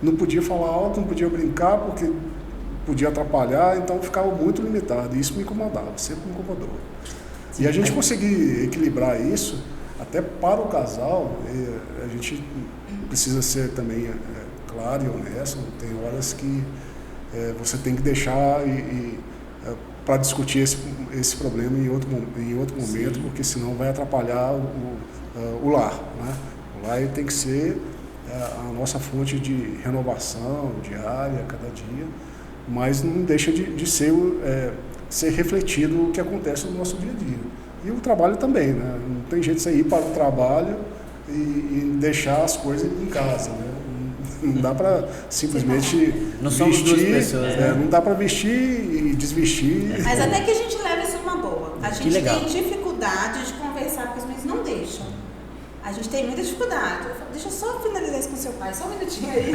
não podia falar alto, não podia brincar, porque podia atrapalhar, então ficava muito limitado. E isso me incomodava, sempre me incomodou. E a gente conseguir equilibrar isso, até para o casal, a gente precisa ser também claro e honesto. Tem horas que você tem que deixar para discutir esse problema em outro momento, porque senão vai atrapalhar o lar. Né? O lar tem que ser a nossa fonte de renovação diária, cada dia, mas não deixa de ser refletido o que acontece no nosso dia a dia. E o trabalho também, né? Não tem jeito de você ir para o trabalho e deixar as coisas em casa, né? Não dá para simplesmente não somos duas pessoas, né? Não dá para vestir e desvestir. Mas até que a gente leva isso numa boa. A gente legal. tem dificuldade de conversar com os meninos, não deixam. A gente tem muita dificuldade. Eu falo, deixa eu só finalizar isso com seu pai, só um minutinho aí.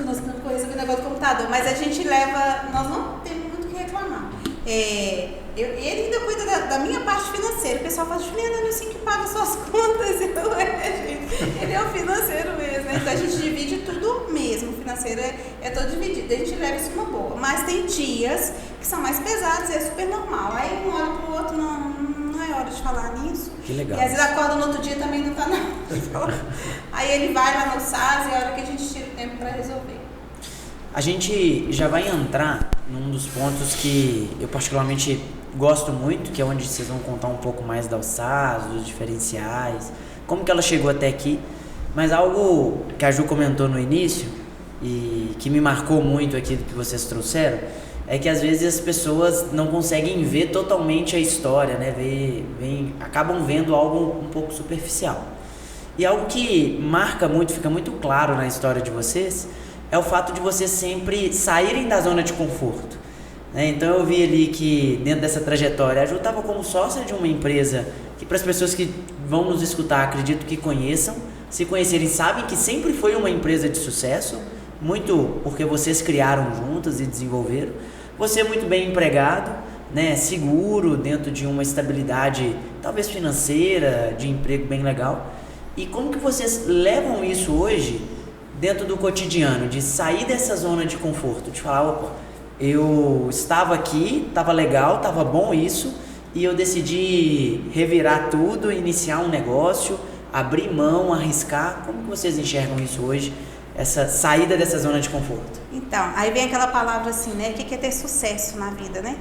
Nós não resolver o negócio do computador. Mas a gente leva, nós não temos muito o que reclamar. Ele ainda cuida da minha parte financeira. O pessoal fala, Juliana, não sei que paga suas contas. Então, gente, ele é o financeiro mesmo. Né? Então a gente divide tudo mesmo. O financeiro é todo dividido. A gente leva isso numa boa. Mas tem dias que são mais pesados e é super normal. Aí um olha pro outro, não é hora de falar nisso. Que legal. E às vezes acorda no outro dia também não tá nada. Aí ele vai lá no SAS e é a hora que a gente tira o tempo para resolver. A gente já vai entrar num dos pontos que eu particularmente gosto muito, que é onde vocês vão contar um pouco mais da SAS, dos diferenciais, como que ela chegou até aqui. Mas algo que a Ju comentou no início e que me marcou muito aqui do que vocês trouxeram, é que às vezes as pessoas não conseguem ver totalmente a história, né? Acabam vendo algo um pouco superficial. E algo que marca muito, fica muito claro na história de vocês, é o fato de vocês sempre saírem da zona de conforto. Né? Então eu vi ali que dentro dessa trajetória, a Ju estava como sócia de uma empresa que, para as pessoas que vão nos escutar, acredito que conheçam, se conhecerem, sabem que sempre foi uma empresa de sucesso, muito porque vocês criaram juntas e desenvolveram. Você é muito bem empregado, né? Seguro, dentro de uma estabilidade talvez financeira, de emprego bem legal. E como que vocês levam isso hoje dentro do cotidiano, de sair dessa zona de conforto, de falar, opa, eu estava aqui, estava legal, estava bom isso, e eu decidi revirar tudo, iniciar um negócio, abrir mão, arriscar. Como que vocês enxergam isso hoje, essa saída dessa zona de conforto? Então, aí vem aquela palavra assim, né, o que é ter sucesso na vida, né?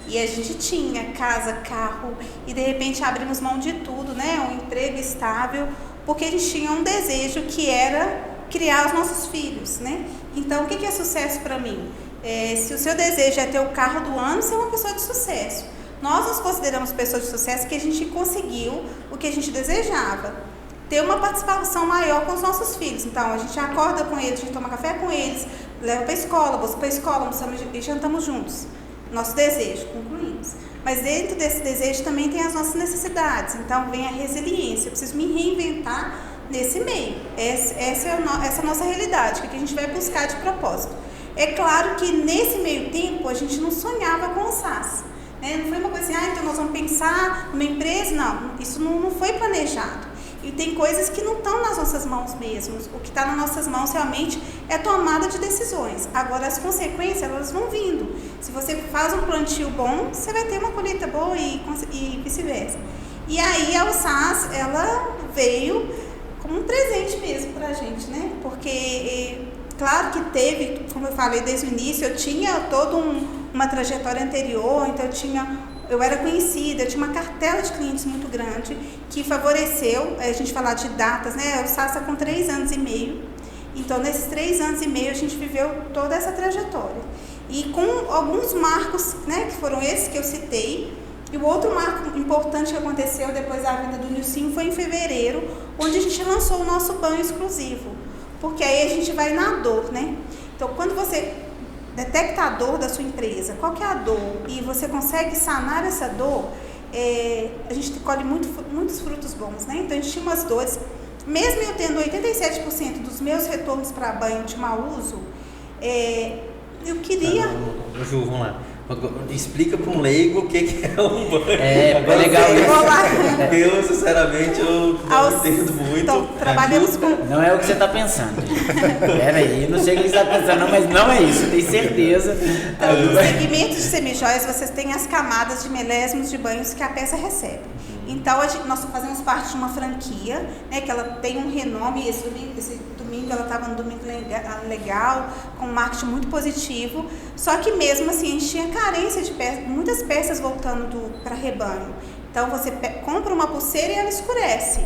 E a gente tinha casa, carro, e de repente abrimos mão de tudo, né, um emprego estável, porque a gente tinha um desejo que era criar os nossos filhos, né? Então, o que é sucesso para mim? Se o seu desejo é ter o carro do ano, você é uma pessoa de sucesso. Nós nos consideramos pessoas de sucesso que a gente conseguiu o que a gente desejava. Ter uma participação maior com os nossos filhos. Então, a gente acorda com eles, a gente toma café com eles, leva para a escola, busca para a escola, almoçamos e jantamos juntos. Nosso desejo, concluímos. Mas dentro desse desejo também tem as nossas necessidades. Então, vem a resiliência. Eu preciso me reinventar nesse meio. Essa é a nossa realidade, que a gente vai buscar de propósito. É claro que nesse meio tempo a gente não sonhava com o SAS. Né? Não foi uma coisa assim, então nós vamos pensar numa empresa. Não, isso não foi planejado. E tem coisas que não estão nas nossas mãos mesmo. O que está nas nossas mãos realmente é tomada de decisões. Agora, as consequências, elas vão vindo. Se você faz um plantio bom, você vai ter uma colheita boa e vice-versa. E aí, a USAS, ela veio como um presente mesmo para a gente, né? Porque, claro que teve, como eu falei desde o início, eu tinha toda uma trajetória anterior, então eu era conhecida, eu tinha uma cartela de clientes muito grande, que favoreceu, a gente falar de datas, né? O SAS está com 3 anos e meio, então nesses 3 anos e meio a gente viveu toda essa trajetória. E com alguns marcos, né, que foram esses que eu citei, e o outro marco importante que aconteceu depois da vinda do Nilcinho foi em fevereiro, onde a gente lançou o nosso banho exclusivo, porque aí a gente vai na dor, né? Então, quando você detecta a dor da sua empresa, qual que é a dor, e você consegue sanar essa dor, a gente colhe muitos frutos bons, né? Então, a gente tinha umas dores, mesmo eu tendo 87% dos meus retornos para banho de mau uso, eu queria... Ju, vamos lá. Explica para um leigo o que é um banho. Foi legal isso. Eu, sinceramente, eu não entendo muito. Então, trabalhamos com... Não é o que você está pensando. Peraí, não sei o que você está pensando, não, mas não é isso, tenho certeza. Então, no segmento de semijóias, vocês têm as camadas de milésimos de banhos que a peça recebe. Então, nós fazemos parte de uma franquia, né, que ela tem um renome. Esse domingo ela estava no Domingo Legal, com um marketing muito positivo. Só que mesmo assim, a gente tinha carência de peças, muitas peças voltando para rebanho. Então, você compra uma pulseira e ela escurece.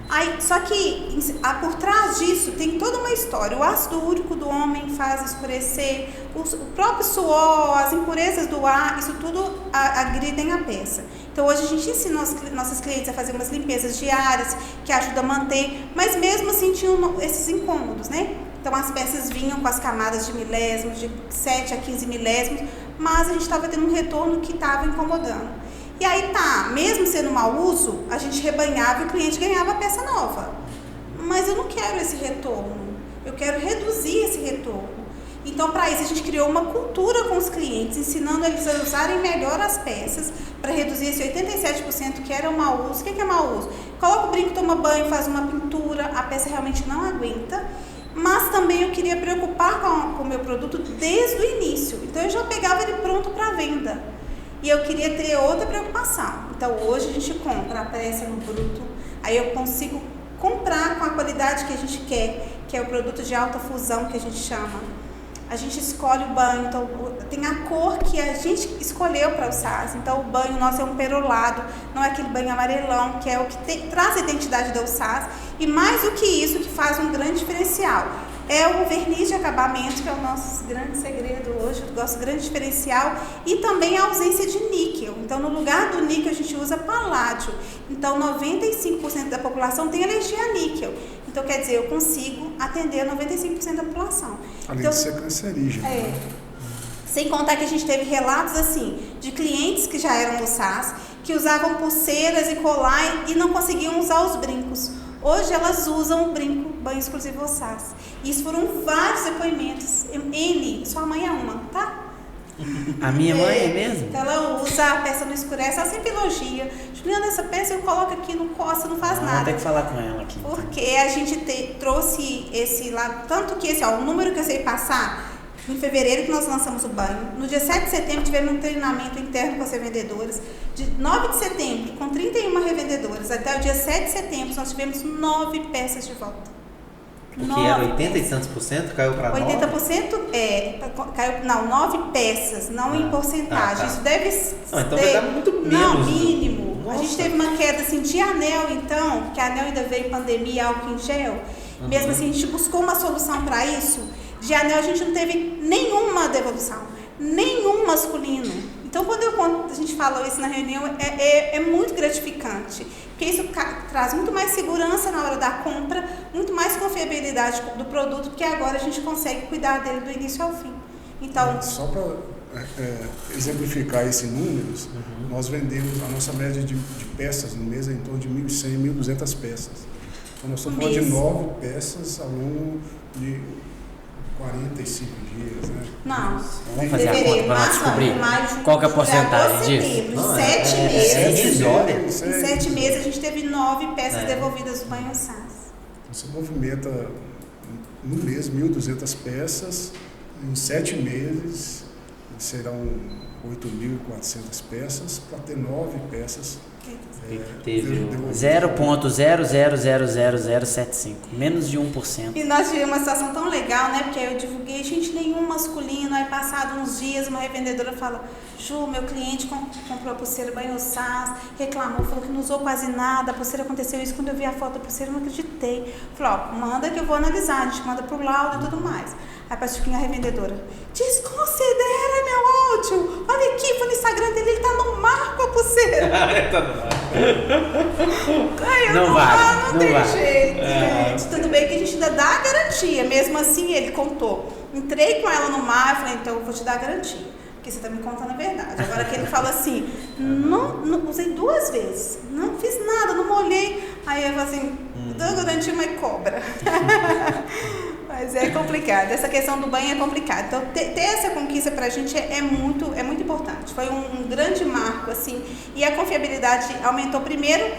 Aí, só que por trás disso tem toda uma história. O ácido úrico do homem faz escurecer, o próprio suor, as impurezas do ar, isso tudo agridem a peça. Então hoje a gente ensina nossos clientes a fazer umas limpezas diárias que ajudam a manter, mas mesmo assim tinham esses incômodos, né? Então as peças vinham com as camadas de milésimos, de 7 a 15 milésimos, mas a gente estava tendo um retorno que estava incomodando. E aí mesmo sendo mau uso, a gente rebanhava e o cliente ganhava a peça nova. Mas eu não quero esse retorno, eu quero reduzir esse retorno. Então, para isso, a gente criou uma cultura com os clientes, ensinando eles a usarem melhor as peças, para reduzir esse 87% que era o mau uso. O que é mau uso? Coloca o brinco, toma banho, faz uma pintura, a peça realmente não aguenta. Mas também eu queria preocupar com o meu produto desde o início. Então, eu já pegava ele pronto para venda. E eu queria ter outra preocupação. Então, hoje a gente compra a peça no bruto, aí eu consigo comprar com a qualidade que a gente quer, que é o produto de alta fusão que a gente chama. A gente escolhe o banho, então tem a cor que a gente escolheu para o SAS. Então o banho nosso é um perolado, não é aquele banho amarelão, que é o que traz a identidade da SAS. E mais do que isso, que faz um grande diferencial, é o verniz de acabamento, que é o nosso grande segredo hoje, o nosso grande diferencial, e também a ausência de níquel. Então, no lugar do níquel, a gente usa paládio. Então, 95% da população tem alergia a níquel. Então, quer dizer, eu consigo atender 95% da população. Além de ser cancerígeno. Sem contar que a gente teve relatos, assim, de clientes que já eram do SAS, que usavam pulseiras e colar e não conseguiam usar os brincos. Hoje elas usam o brinco banho exclusivo SAS. E isso foram vários depoimentos. Sua mãe é uma, tá? A minha mãe é mesmo? Então ela usa, a peça não escurece, ela sempre elogia. Juliana, essa peça eu coloco aqui, não coça, não faz nada. Vou ter que falar com ela aqui. Porque a gente trouxe esse lá, tanto que o número que eu sei passar, em fevereiro que nós lançamos o banho, no dia 7 de setembro tivemos um treinamento interno com as revendedoras, de 9 de setembro com 31 revendedoras, até o dia 7 de setembro nós tivemos 9 peças de volta. O que era 80 e tantos por cento, caiu para 9? 80% caiu, não, 9 peças, não em porcentagem. Isso deve não, então vai dar muito menos. Não, mínimo. Nossa. A gente teve uma queda assim, de anel, então, que a anel ainda veio pandemia, álcool em gel. Mesmo assim, a gente buscou uma solução para isso. De anel, a gente não teve nenhuma devolução, nenhum masculino. Então, quando a gente falou isso na reunião, é muito gratificante, porque isso traz muito mais segurança na hora da compra, muito mais confiabilidade do produto, porque agora a gente consegue cuidar dele do início ao fim. Então, só para exemplificar esses números, nós vendemos a nossa média de peças no mês em torno de 1.100, 1.200 peças. Então, nós estamos falando de 9 peças ao longo de 45 dias, né? Não. Vamos fazer a conta Fevereiro, para março, descobrir maio, junho, qual que é a julho, porcentagem agosto, disso. setembro. Em Não, 7 é meses. irrisório. Em 7 meses a gente teve 9 peças devolvidas do banho SAS. Você movimenta no mês 1.200 peças, em 7 meses serão 8.400 peças, para ter 9 peças. Teve 0,0000075, menos de 1%. E nós tivemos uma situação tão legal, né? Porque aí eu divulguei, gente, nenhum masculino. Aí passado uns dias, uma revendedora fala: Ju, meu cliente comprou a pulseira Banho SAS, reclamou, falou que não usou quase nada, a pulseira aconteceu isso. Quando eu vi a foto da pulseira, eu não acreditei. Falei: ó, manda que eu vou analisar, a gente manda pro laudo e tudo mais. Aí pra Chiquinha, a revendedora: desconsidera meu áudio, olha aqui, foi no Instagram dele, ele tá no mar com a pulseira. Aí eu Não vale, não não tem vale. jeito, gente. Tudo bem que a gente ainda dá a garantia. Mesmo assim, ele contou. Entrei com ela no mar, eu falei: então eu vou te dar a garantia, porque você tá me contando a verdade. Agora que ele fala assim: não usei 2 vezes, não fiz nada, não molhei. Aí eu falo assim: dou a garantia, mas cobra. Mas é complicado, essa questão do banho é complicada. Então, ter essa conquista pra gente é muito importante. Foi um grande marco, assim, e a confiabilidade aumentou. Primeiro,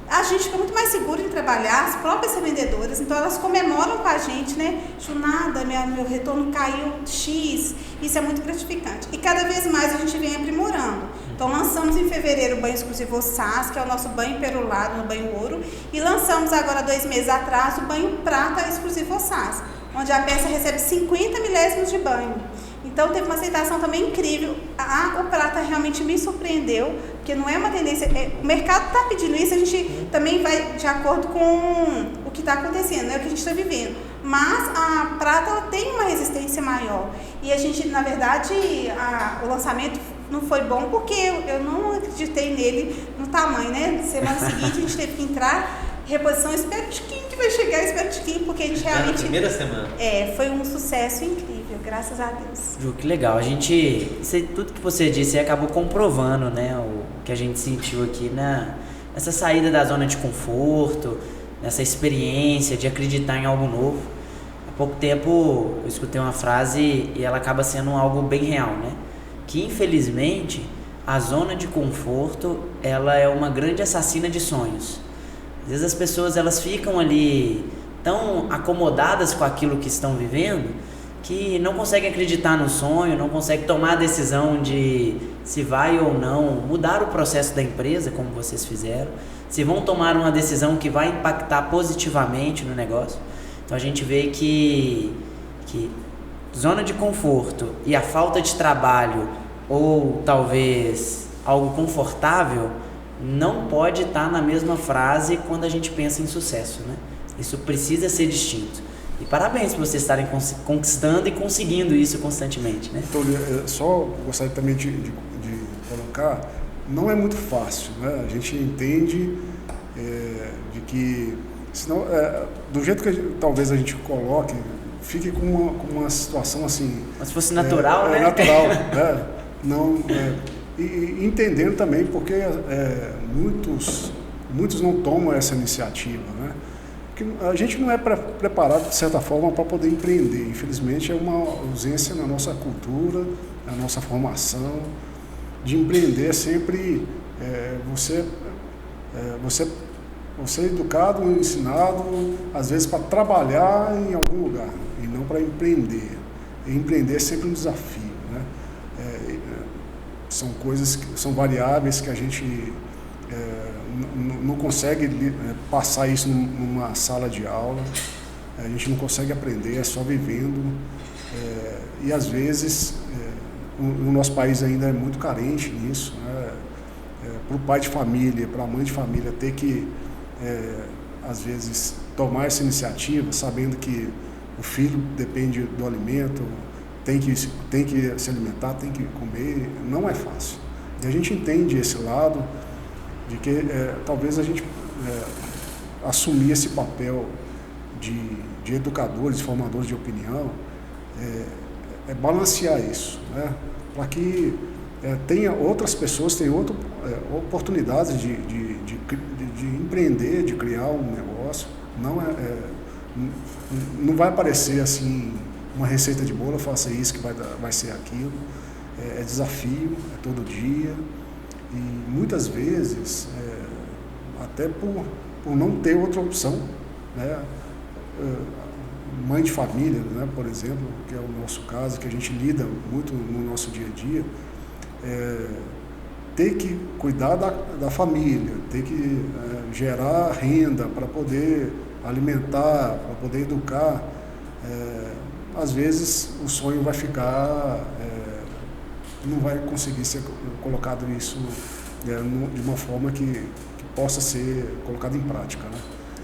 a gente fica muito mais seguro em trabalhar, as próprias revendedoras, então elas comemoram com a gente, né? Junada, meu retorno caiu X, isso é muito gratificante. E cada vez mais a gente vem aprimorando. Então lançamos em fevereiro o banho exclusivo SAS, que é o nosso banho perolado no banho ouro, e lançamos agora 2 meses atrás o banho prata exclusivo SAS, onde a peça recebe 50 milésimos de banho. Então teve uma aceitação também incrível. O prata realmente me surpreendeu, porque não é uma tendência, o mercado está pedindo isso, a gente também vai de acordo com o que está acontecendo, né, o que a gente está vivendo. Mas a prata ela tem uma resistência maior. E a gente, na verdade, o lançamento não foi bom porque eu não acreditei nele no tamanho, né? Semana seguinte a gente teve que entrar, reposição, espero tiquinho que vai chegar, espero tiquinho, porque a gente realmente... Na primeira semana. Foi um sucesso incrível, graças a Deus. Ju, que legal. Tudo que você disse acabou comprovando, né, o que a gente sentiu aqui nessa saída da zona de conforto, nessa experiência de acreditar em algo novo. Há pouco tempo eu escutei uma frase e ela acaba sendo algo bem real, né? Que infelizmente a zona de conforto ela é uma grande assassina de sonhos. Às vezes as pessoas elas ficam ali tão acomodadas com aquilo que estão vivendo que não conseguem acreditar no sonho, não conseguem tomar a decisão de se vai ou não mudar o processo da empresa, como vocês fizeram, se vão tomar uma decisão que vai impactar positivamente no negócio. Então a gente vê que zona de conforto e a falta de trabalho ou talvez algo confortável não pode estar na mesma frase quando a gente pensa em sucesso, né? Isso precisa ser distinto. E parabéns por vocês estarem conquistando e conseguindo isso constantemente, né? Então, eu só gostaria também de colocar, não é muito fácil, né? A gente entende de que, senão, do jeito que talvez a gente coloque, fique com uma situação assim... Mas se fosse natural, né? Natural, né? Não, e entendendo também porque muitos não tomam essa iniciativa, né? Porque a gente não é preparado, de certa forma, para poder empreender. Infelizmente, é uma ausência na nossa cultura, na nossa formação, de empreender sempre você é educado, ensinado, às vezes para trabalhar em algum lugar, e não para empreender. E empreender é sempre um desafio, né? São coisas, são variáveis que a gente não consegue passar isso numa sala de aula, a gente não consegue aprender, é só vivendo, e às vezes o nosso país ainda é muito carente nisso, né? Para o pai de família, para a mãe de família ter que, às vezes, tomar essa iniciativa, sabendo que o filho depende do alimento, tem que se alimentar, tem que comer, não é fácil. E a gente entende esse lado de que talvez a gente assumir esse papel de educadores, formadores de opinião, balancear isso, né? Para que tenha outras pessoas, tenham oportunidades de empreender, de criar um negócio. Não vai aparecer assim uma receita de bolo, faça isso que vai ser aquilo. É desafio, é todo dia. E muitas vezes, até por não ter outra opção, né? Mãe de família, né, por exemplo, que é o nosso caso, que a gente lida muito no nosso dia a dia, ter que cuidar da família, ter que gerar renda para poder alimentar, para poder educar, às vezes o sonho vai ficar, não vai conseguir ser colocado isso de uma forma que possa ser colocado em prática, né?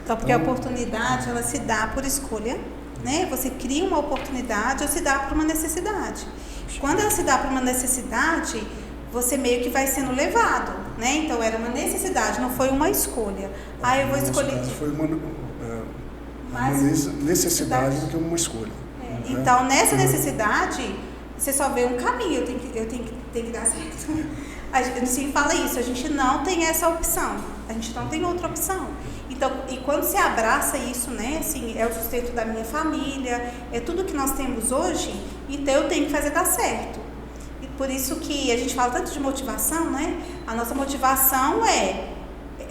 Então, porque a oportunidade, ela se dá por escolha, né? Você cria uma oportunidade ou se dá por uma necessidade. Quando ela se dá por uma necessidade, você meio que vai sendo levado, né? Então, era uma necessidade, não foi uma escolha. Eu vou escolher... Foi uma necessidade do que uma escolha. Então, nessa necessidade, você só vê um caminho, eu tenho que dar certo. A gente sempre fala isso, a gente não tem essa opção, a gente não tem outra opção. Então, e quando você abraça isso, né, assim, é o sustento da minha família, é tudo que nós temos hoje, então eu tenho que fazer dar certo. E por isso que a gente fala tanto de motivação, né? A nossa motivação é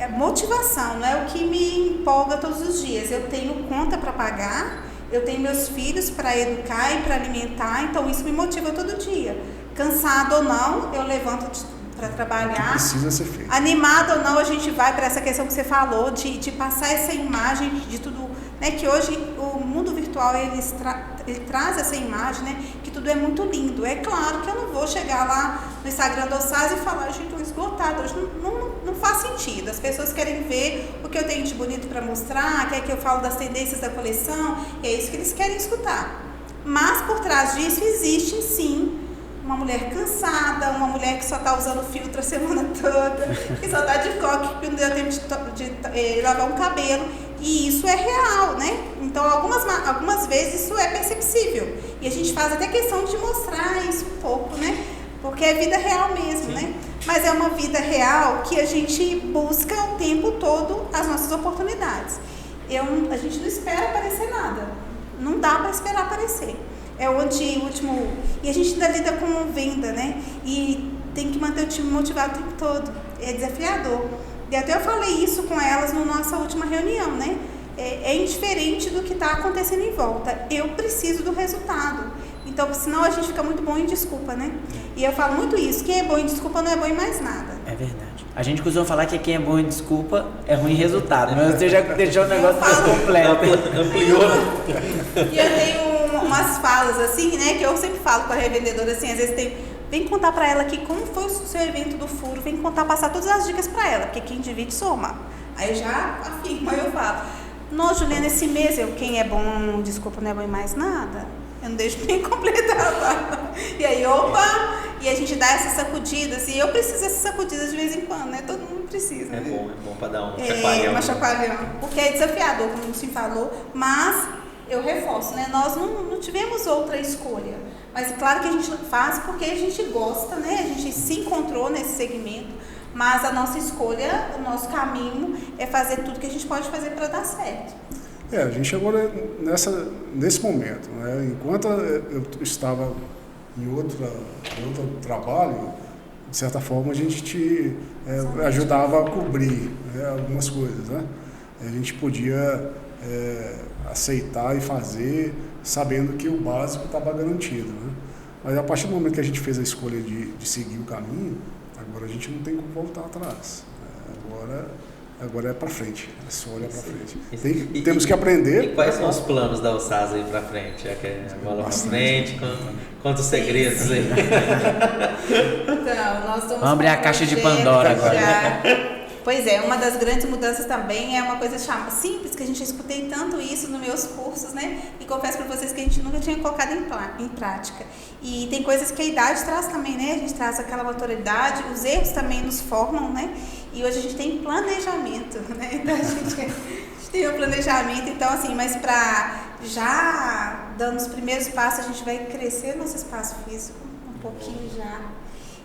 motivação, não é o que me empolga todos os dias. Eu tenho conta para pagar, eu tenho meus filhos para educar e para alimentar, então isso me motiva todo dia. Cansado ou não, eu levanto para trabalhar. Precisa ser feito. Animado ou não, a gente vai para essa questão que você falou, de passar essa imagem de tudo, né? Que hoje o mundo virtual ele traz essa imagem, né? Que tudo é muito lindo. É claro que eu não vou chegar lá no Instagram do Ossaz e falar, gente, estou esgotada. Hoje não faz sentido. As pessoas querem ver o que eu tenho de bonito para mostrar, quer que eu falo das tendências da coleção, e é isso que eles querem escutar. Mas por trás disso existe sim uma mulher cansada, uma mulher que só está usando filtro a semana toda, que só está de coque, que não deu tempo de lavar um cabelo, e isso é real, né? Então, algumas vezes isso é perceptível, e a gente faz até questão de mostrar isso um pouco, né? Porque é vida real mesmo, né? Mas é uma vida real que a gente busca o tempo todo as nossas oportunidades. A gente não espera aparecer nada, não dá para esperar aparecer. É onde o último... E a gente ainda lida com venda, né? E tem que manter o time motivado o tempo todo. É desafiador. E até eu falei isso com elas na nossa última reunião, né? É indiferente do que está acontecendo em volta. Eu preciso do resultado. Então, senão a gente fica muito bom em desculpa, né? E eu falo muito isso. Quem é bom em desculpa não é bom em mais nada. É verdade. A gente costuma falar que quem é bom em desculpa é ruim em resultado. Mas você já deixou o negócio mais completo. Ampliou. E eu tenho umas falas assim, né, que eu sempre falo com a revendedora assim, às vezes vem contar pra ela aqui como foi o seu evento do furo, vem contar, passar todas as dicas pra ela, porque quem divide soma. Aí eu já afirmo, aí eu falo, não, Juliana, esse mês quem é bom, desculpa, não é bom em mais nada, eu não deixo nem completar. E aí, e a gente dá essas sacudidas, e eu preciso dessas sacudidas de vez em quando, né, todo mundo precisa. É né? bom pra dar um chacoalhão. Uma chacoalhão, porque é desafiador, como você falou, mas... Eu reforço, né? Nós não tivemos outra escolha, mas claro que a gente faz porque a gente gosta, né? A gente se encontrou nesse segmento, mas a nossa escolha, o nosso caminho é fazer tudo que a gente pode fazer para dar certo. A gente chegou nesse momento, né? Enquanto eu estava em outro trabalho, de certa forma a gente te ajudava a cobrir, né, algumas coisas, né? A gente podia aceitar e fazer sabendo que o básico estava garantido, né? Mas a partir do momento que a gente fez a escolha de seguir o caminho, agora a gente não tem como voltar atrás. Agora é para frente, é só olhar para frente. Temos que aprender. E quais são os planos da Ossaz aí para frente? Bola para frente, quantos segredos aí? Então, nós estamos vamos abrir a caixa de Pandora agora. Pois é, uma das grandes mudanças também é uma coisa simples, que a gente escutei tanto isso nos meus cursos, né? E confesso para vocês que a gente nunca tinha colocado em prática. E tem coisas que a idade traz também, né? A gente traz aquela maturidade, os erros também nos formam, né? E hoje a gente tem planejamento, né? Então a gente tem um planejamento, então assim, mas para já dando os primeiros passos, a gente vai crescer nosso espaço físico um pouquinho já.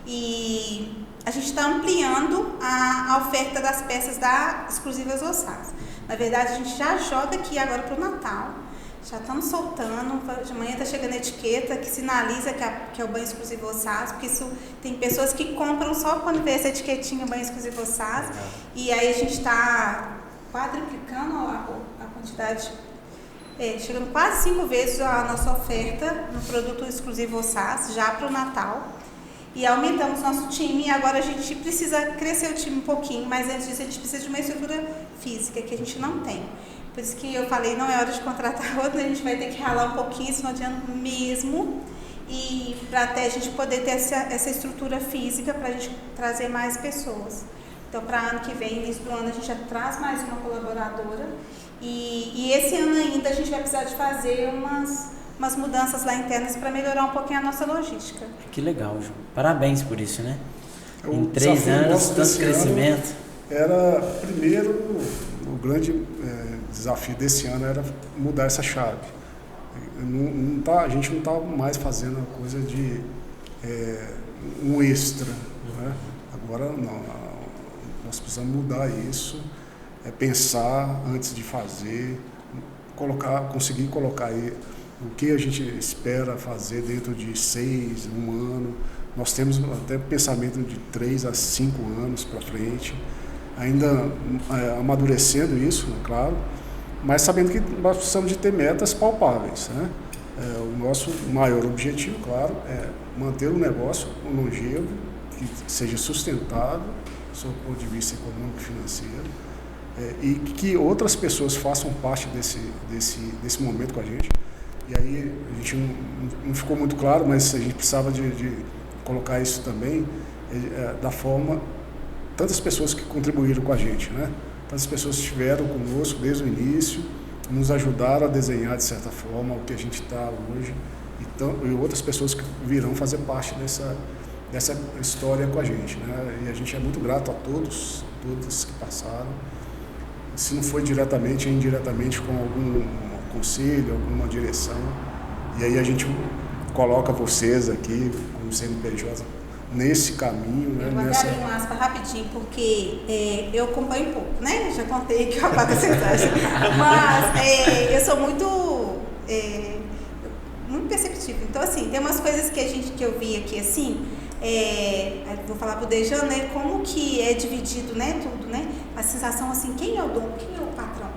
E a gente está ampliando a oferta das peças da Exclusivas Ossaz. Na verdade, a gente já joga aqui agora para o Natal. Já estamos soltando, de manhã está chegando a etiqueta que sinaliza que é o banho exclusivo SAS, porque isso tem pessoas que compram só quando vê essa etiquetinha banho exclusivo SAS, e aí a gente está quadruplicando a quantidade, chegando quase 5 vezes a nossa oferta no produto exclusivo SAS, já para o Natal, e aumentamos nosso time, e agora a gente precisa crescer o time um pouquinho, mas antes disso a gente precisa de uma estrutura física, que a gente não tem. Por isso que eu falei, não é hora de contratar outro, a gente vai ter que ralar um pouquinho esse final de ano mesmo, e para até a gente poder ter essa estrutura física para a gente trazer mais pessoas. Então, para ano que vem, início do ano, a gente já traz mais uma colaboradora, e esse ano ainda a gente vai precisar de fazer umas mudanças lá internas para melhorar um pouquinho a nossa logística. Que legal, João. Parabéns por isso, né? Em 3 anos, tanto crescimento. Era, primeiro, o grande desafio desse ano era mudar essa chave. A gente não está mais fazendo a coisa de um extra. Né? Agora, não. Nós precisamos mudar isso, pensar antes de fazer, conseguir colocar aí o que a gente espera fazer dentro de 6, 1 ano. Nós temos até pensamento de 3 a 5 anos para frente, ainda amadurecendo isso, claro, mas sabendo que nós precisamos de ter metas palpáveis. Né? O nosso maior objetivo, claro, é manter o negócio longevo, que seja sustentável, do ponto de vista econômico e financeiro, e que outras pessoas façam parte desse momento com a gente. E aí a gente não ficou muito claro, mas a gente precisava de colocar isso também da forma, tantas pessoas que contribuíram com a gente, né? Tantas pessoas estiveram conosco desde o início, nos ajudaram a desenhar de certa forma o que a gente está hoje, e outras pessoas que virão fazer parte dessa história com a gente, né? E a gente é muito grato a todos que passaram, se não foi diretamente, indiretamente com algum conselho, alguma direção, e aí a gente coloca vocês aqui como CNPJ nesse caminho, né? Eu vou dar ali uma aspa rapidinho, porque eu acompanho um pouco, né? Já contei que eu apago a mensagem, mas eu sou muito perceptível. Então, assim, tem umas coisas que eu vi aqui, assim, vou falar pro Dejan, né? Como que é dividido, né? Tudo, né? A sensação, assim, quem é o dono, quem é o patrão?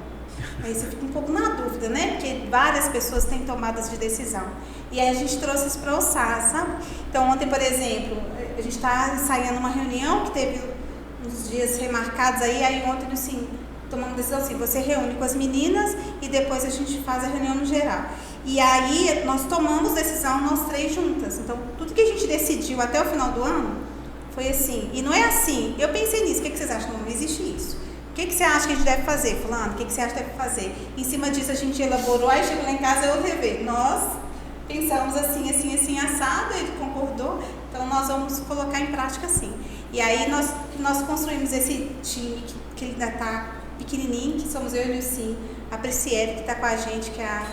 Aí você fica um pouco na dúvida, né? Porque várias pessoas têm tomadas de decisão. E aí a gente trouxe isso para o SAS, sabe? Então, ontem, por exemplo, a gente está ensaiando uma reunião que teve uns dias remarcados aí ontem, assim, tomamos decisão assim, você reúne com as meninas e depois a gente faz a reunião no geral. E aí nós tomamos decisão, nós 3 juntas. Então, tudo que a gente decidiu até o final do ano foi assim. E não é assim, eu pensei nisso, o que vocês acham? Não existe isso. O que você acha que a gente deve fazer, fulano? O que você acha que deve fazer? Em cima disso a gente elaborou, aí chegou lá em casa e eu rever. Nós pensamos assim, assim, assim, assado, ele concordou, então nós vamos colocar em prática assim. E aí nós construímos esse time que ainda está pequenininho, que somos eu e o Nilcim, a Prisciele, que está com a gente, que é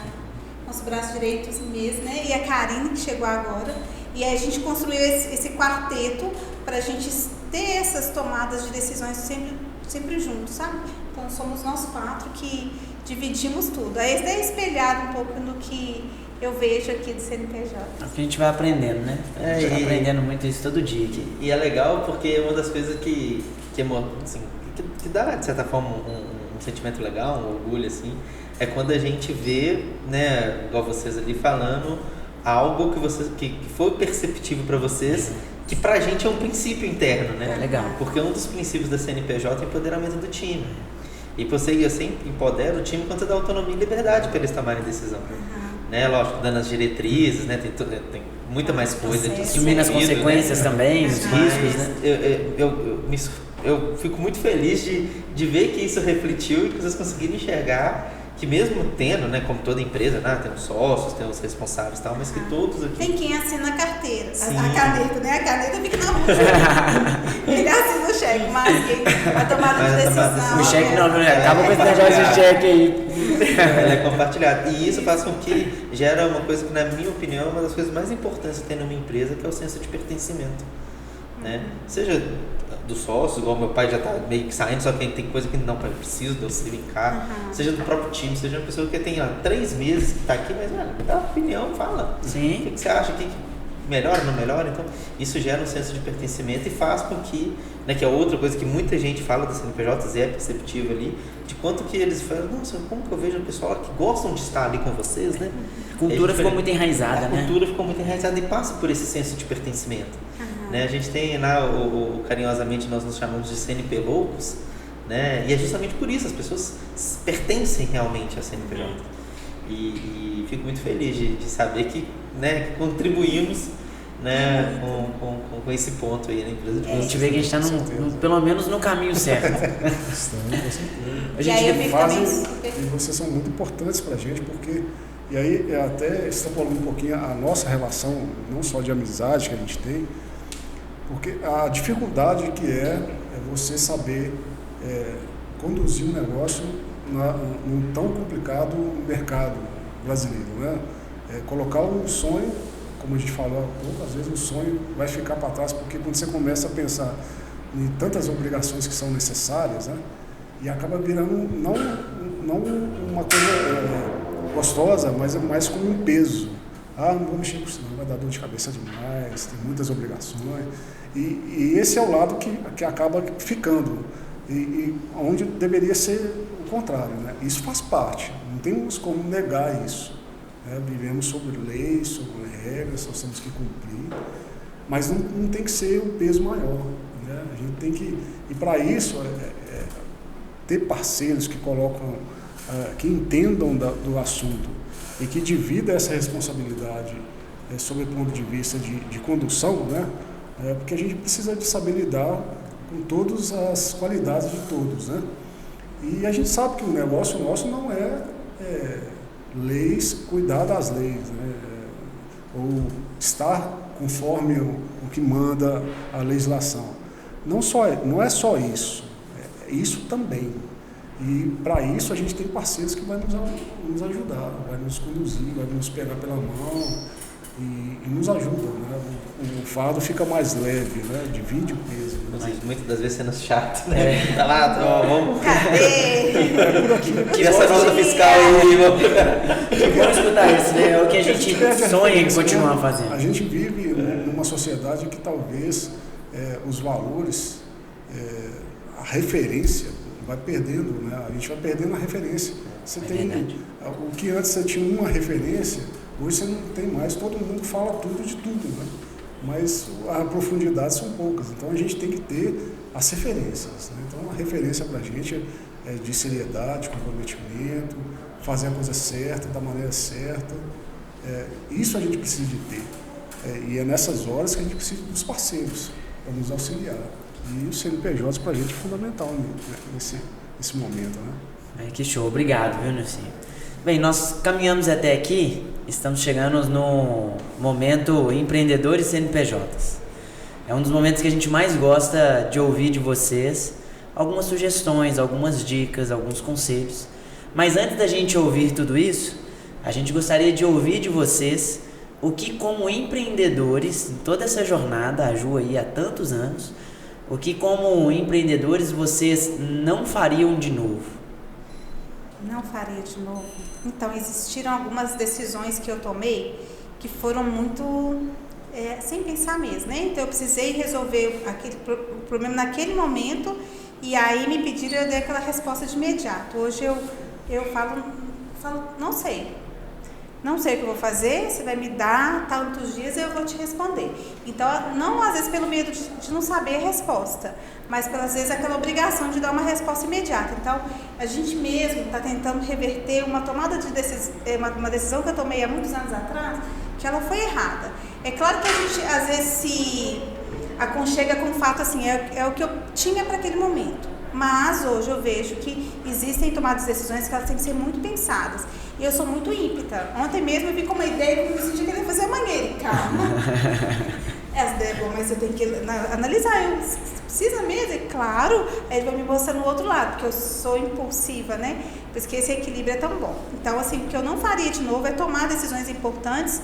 nosso braço direito assim mesmo, né? E a Karine, que chegou agora. E aí a gente construiu esse quarteto para a gente ter essas tomadas de decisões sempre juntos, sabe? Então somos nós 4 que dividimos tudo. Aí é espelhado um pouco no que eu vejo aqui do CNPJ. É que a gente vai aprendendo, né? A gente vai aprendendo muito isso todo dia aqui. E é legal porque é uma das coisas que dá, de certa forma, um sentimento legal, um orgulho, assim, é quando a gente vê, né, igual vocês ali falando, algo que foi perceptível para vocês, que pra gente é um princípio interno, né? Legal. Porque um dos princípios da CNPJ é o empoderamento do time. E eu sempre empodero o time quanto dá autonomia e liberdade para eles tomarem decisão. Né? Lógico, dando as diretrizes, né? Tem muita mais coisa. Assumir as consequências, né? Também, os riscos, né? Eu fico muito feliz de ver que isso refletiu e que vocês conseguiram enxergar que mesmo tendo, né, como toda empresa, né, tem os sócios, tem os responsáveis e tal, mas que todos aqui... Tem quem assina a carteira, a caneta, né? A caneta fica na mão. Ele assina o cheque, mas a tomada de decisão... O cheque não, acaba com esse negócio de cheque aí. Ela é compartilhada. E isso faz com que gera uma coisa que, na minha opinião, é uma das coisas mais importantes que tem numa empresa, que é o senso de pertencimento. Né? Seja do sócio, igual meu pai já tá meio que saindo, só que tem coisa que não, pai, eu preciso de você vir cá, seja do próprio time, seja uma pessoa que tem 3 meses que tá aqui, mas dá opinião, fala. Sim. O que você acha? O que melhora, não melhora? Então, isso gera um senso de pertencimento e faz com que, né, que é outra coisa que muita gente fala das CNPJs, é perceptível ali, de quanto que eles falam, nossa, como que eu vejo o pessoal que gostam de estar ali com vocês, né? A cultura ficou muito enraizada, né? A cultura ficou muito enraizada e passa por esse senso de pertencimento. Né? A gente tem lá, carinhosamente nós nos chamamos de CNP loucos, né? E é justamente por isso, as pessoas pertencem realmente à CNPJ. E fico muito feliz de saber que, né, que contribuímos, né, com esse ponto aí na empresa de vocês. A gente vê que a gente está pelo menos no caminho certo. Estamos, com certeza. A gente E vocês são muito importantes para a gente, porque, e aí até extrapolando um pouquinho a nossa relação, não só de amizade que a gente tem, porque a dificuldade que é você saber conduzir um negócio num tão complicado mercado brasileiro, né? Colocar um sonho, como a gente falou há pouco, às vezes o sonho vai ficar para trás, porque quando você começa a pensar em tantas obrigações que são necessárias, né? E acaba virando não uma coisa gostosa, mas mais como um peso. Não vou mexer com isso, não, vai dar dor de cabeça demais, tem muitas obrigações. E esse é o lado que acaba ficando, e onde deveria ser o contrário, né? Isso faz parte, não temos como negar isso. Né? Vivemos sobre leis, sobre regras, nós temos que cumprir, mas não tem que ser um peso maior. Né? A gente tem que, e para isso, ter parceiros que colocam, que entendam do assunto e que dividam essa responsabilidade sob o ponto de vista de condução, né? Porque a gente precisa de saber lidar com todas as qualidades de todos, né? E a gente sabe que o negócio nosso não é leis, cuidar das leis, né? Ou estar conforme o que manda a legislação. Não é só isso, é isso também. E para isso a gente tem parceiros que vão nos ajudar, vai nos conduzir, vai nos pegar pela mão e nos ajudam, né? O fardo fica mais leve, né? Divide o peso. Né? Muitas das vezes sendo chato, né? Tá lá, vamos. Cadê? Por aqui. Que essa nota fiscal aí, vamos escutar isso, né? É o que a gente sonha em continuar fazendo. A gente vive numa sociedade que talvez os valores, a referência vai perdendo, né? A gente vai perdendo a referência. Você tem o que antes você tinha uma referência, hoje você não tem mais, todo mundo fala tudo de tudo, né? Mas a profundidade são poucas, então a gente tem que ter as referências, né? Então a referência para a gente é de seriedade, comprometimento, fazer a coisa certa, da maneira certa, isso a gente precisa de ter, e é nessas horas que a gente precisa dos parceiros para nos auxiliar. E o CNPJ para a gente é fundamental, né, nesse momento, né? Que show, obrigado, viu, Nilcinho? Bem, nós caminhamos até aqui, estamos chegando no momento empreendedores CNPJs. É um dos momentos que a gente mais gosta de ouvir de vocês, algumas sugestões, algumas dicas, alguns conselhos. Mas antes da gente ouvir tudo isso, a gente gostaria de ouvir de vocês o que, como empreendedores, em toda essa jornada, a Ju aí há tantos anos, o que, como empreendedores, vocês não fariam de novo? Não faria de novo. Então, existiram algumas decisões que eu tomei que foram muito sem pensar mesmo, né? Então, eu precisei resolver aquele problema naquele momento e aí me pediram, eu dei aquela resposta de imediato. Hoje eu falo, não sei. Não sei o que eu vou fazer, você vai me dar tantos dias e eu vou te responder. Então, não às vezes pelo medo de não saber a resposta, mas às vezes aquela obrigação de dar uma resposta imediata. Então, a gente mesmo está tentando reverter uma tomada de uma decisão que eu tomei há muitos anos atrás, que ela foi errada. É claro que a gente às vezes se aconchega com o fato assim, é o que eu tinha para aquele momento. Mas hoje eu vejo que existem tomadas de decisões que elas têm que ser muito pensadas. E eu sou muito ímpita. Ontem mesmo eu vi com uma ideia que eu me senti querendo fazer amanhã. E calma. Essa ideia é boa, mas eu tenho que analisar. Precisa mesmo? É claro. Aí ele vai me mostrar no outro lado, porque eu sou impulsiva, né? Por isso que esse equilíbrio é tão bom. Então, assim, o que eu não faria de novo é tomar decisões importantes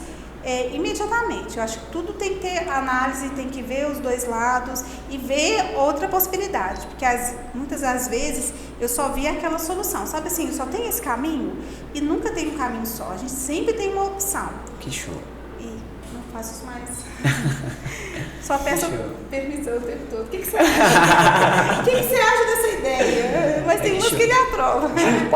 imediatamente. Eu acho que tudo tem que ter análise, tem que ver os dois lados e ver outra possibilidade, porque muitas das vezes eu só vi aquela solução, sabe assim, só tem esse caminho e nunca tem um caminho só, a gente sempre tem uma opção. Que show. E não faço isso mais. Só peço permissão o tempo todo. O que você acha? O que você acha dessa ideia? Mas tem umas que ele aprova.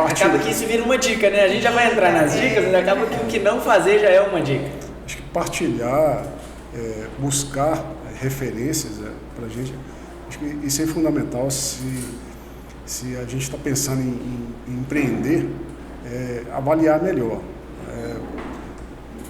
Acaba que isso vira uma dica, né? A gente já vai entrar nas dicas, mas acaba que o que não fazer já é uma dica. Acho que partilhar, buscar referências para a gente, acho que isso é fundamental se a gente está pensando em empreender, avaliar melhor.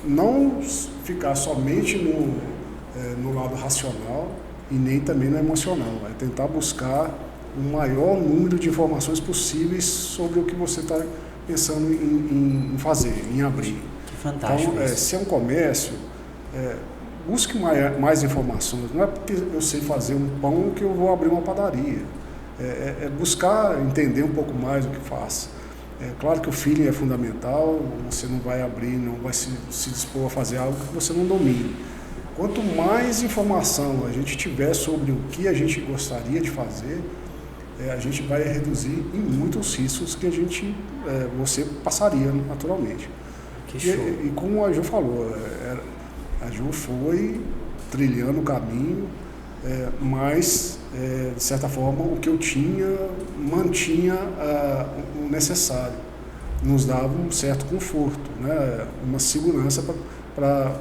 Não ficar somente no lado racional e nem também no emocional. É tentar buscar o maior número de informações possíveis sobre o que você está pensando em fazer, em abrir. Que fantástico. Então, se é um comércio, busque mais informações. Não é porque eu sei fazer um pão que eu vou abrir uma padaria. É buscar entender um pouco mais do que faço. É claro que o feeling é fundamental, você não vai abrir, não vai se dispor a fazer algo que você não domine. Quanto mais informação a gente tiver sobre o que a gente gostaria de fazer, a gente vai reduzir em muitos riscos que você passaria naturalmente. Que show. E como a Ju falou, a Ju foi trilhando o caminho, mas, de certa forma, o que eu tinha mantinha o necessário, nos dava um certo conforto, né? Uma segurança para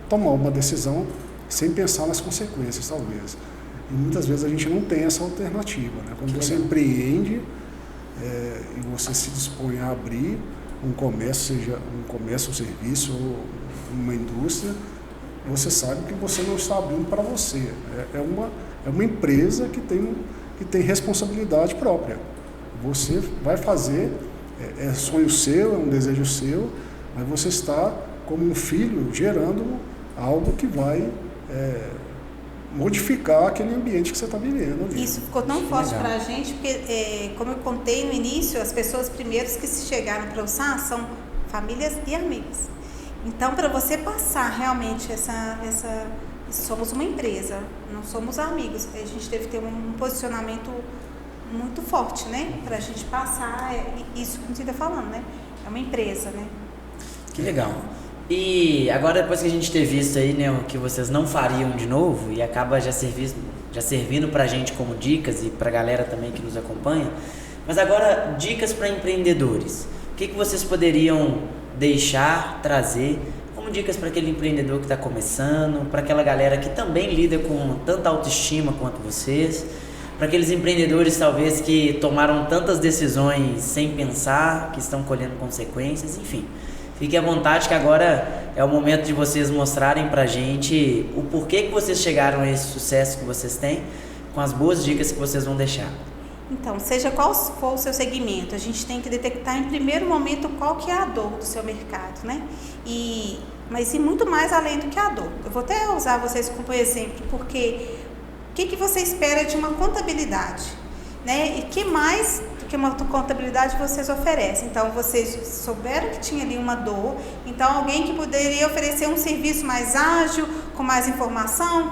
tomar uma decisão sem pensar nas consequências, talvez. E muitas vezes a gente não tem essa alternativa, né? Quando você empreende e você se dispõe a abrir um comércio, seja um comércio, um serviço ou uma indústria, você sabe que você não está abrindo para você. É uma empresa que tem responsabilidade própria. Você vai fazer, é sonho seu, é um desejo seu, mas você está, como um filho, gerando algo que vai modificar aquele ambiente que você está vivendo ali. Isso ficou tão forte para a gente, porque, como eu contei no início, as pessoas primeiras que chegaram para o SAS são famílias e amigos. Então, para você passar realmente somos uma empresa, não somos amigos. A gente deve ter um posicionamento muito forte, né? Para a gente passar isso que você está falando, né? É uma empresa, né? Que legal. E agora, depois que a gente ter visto aí, né, o que vocês não fariam de novo, e acaba já servindo para a gente como dicas e para a galera também que nos acompanha, mas agora, dicas para empreendedores. O que vocês poderiam trazer como dicas para aquele empreendedor que está começando, para aquela galera que também lida com tanta autoestima quanto vocês, para aqueles empreendedores talvez que tomaram tantas decisões sem pensar, que estão colhendo consequências, enfim. Fique à vontade que agora é o momento de vocês mostrarem pra gente o porquê que vocês chegaram a esse sucesso que vocês têm, com as boas dicas que vocês vão deixar. Então, seja qual for o seu segmento, a gente tem que detectar em primeiro momento qual que é a dor do seu mercado, né? Mas muito mais além do que a dor. Eu vou até usar vocês como exemplo, porque o que você espera de uma contabilidade, né? E que mais do que uma contabilidade vocês oferecem? Então, vocês souberam que tinha ali uma dor, então alguém que poderia oferecer um serviço mais ágil, com mais informação,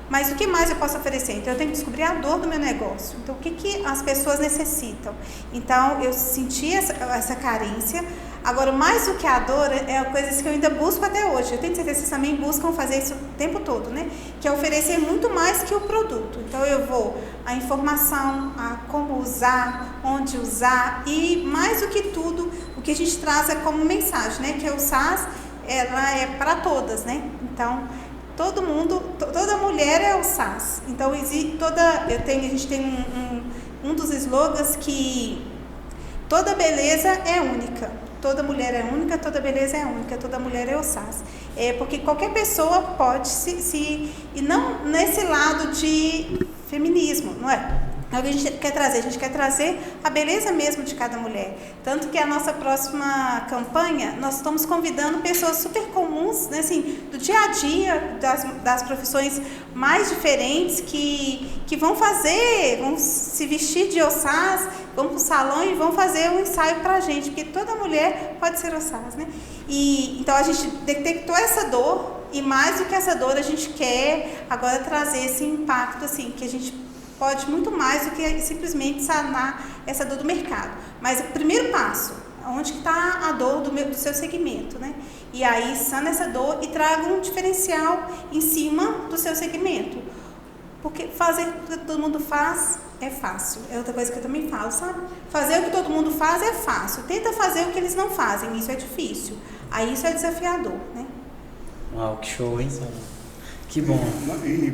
mas o que mais eu posso oferecer? Então, eu tenho que descobrir a dor do meu negócio. Então, o que as pessoas necessitam? Então, eu senti essa carência. Agora, mais do que a dor, é coisas que eu ainda busco até hoje. Eu tenho certeza que vocês também buscam fazer isso o tempo todo, né? Que é oferecer muito mais que o produto. Então, eu vou a informação, a como usar, onde usar e, mais do que tudo, o que a gente traz é como mensagem, né? Que o SAS, ela é para todas, né? Então, todo mundo, toda mulher é o SAS. Então, a gente tem um dos slogans que toda beleza é única. Toda mulher é única, toda beleza é única, toda mulher é o SAS. Porque qualquer pessoa pode e não nesse lado de feminismo, não é? Não é o que a gente quer trazer, a gente quer trazer a beleza mesmo de cada mulher. Tanto que a nossa próxima campanha, nós estamos convidando pessoas super comuns, né, assim, do dia a dia, das profissões mais diferentes, que vão se vestir de ossás, vão para o salão e vão fazer um ensaio para a gente, porque toda mulher pode ser ossás, né? E então a gente detectou essa dor, e mais do que essa dor, a gente quer agora trazer esse impacto, assim, que a gente pode muito mais do que simplesmente sanar essa dor do mercado. Mas o primeiro passo, onde que está a dor do seu segmento, né? E aí sana essa dor e traga um diferencial em cima do seu segmento. Porque fazer o que todo mundo faz é fácil. É outra coisa que eu também falo, sabe? Fazer o que todo mundo faz é fácil. Tenta fazer o que eles não fazem, isso é difícil. Aí isso é desafiador, né? Uau, que show, hein? Que bom. E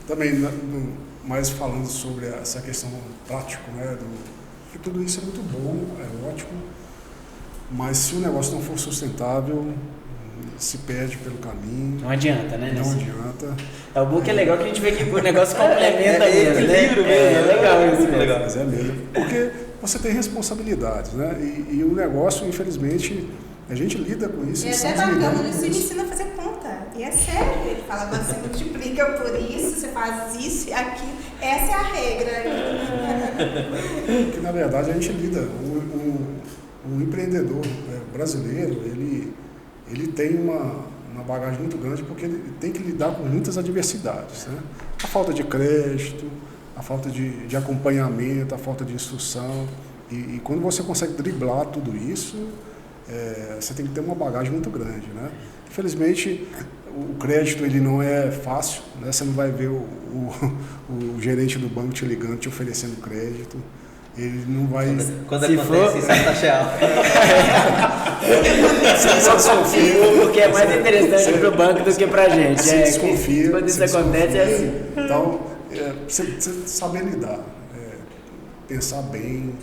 também, mais falando sobre essa questão prática, né? Que tudo isso é muito bom, é ótimo, mas se o negócio não for sustentável, se perde pelo caminho. Não adianta, né? Não adianta. É o bom que é legal que a gente vê que o negócio complementa mesmo, né? É legal isso mesmo. Mas é mesmo. Porque você tem responsabilidades, né? E o negócio, infelizmente, a gente lida com isso. E até bacana, ele se ensina a fazer conta. E é sério, ele fala, você multiplica por isso, você faz isso e aquilo. Essa é a regra. Porque, na verdade, a gente lida. O empreendedor brasileiro, ele tem uma bagagem muito grande, porque ele tem que lidar com muitas adversidades, né? A falta de crédito, a falta de acompanhamento, a falta de instrução. E quando você consegue driblar tudo isso, você tem que ter uma bagagem muito grande, né? Infelizmente, o crédito ele não é fácil, né? Você não vai ver o gerente do banco te ligando, te oferecendo crédito. Ele não vai... Quando acontece isso, é taxa alta. Só desconfia, porque é mais interessante para o banco do que para a gente. Você desconfia. Quando isso acontece, é assim. Então, você saber lidar, pensar bem.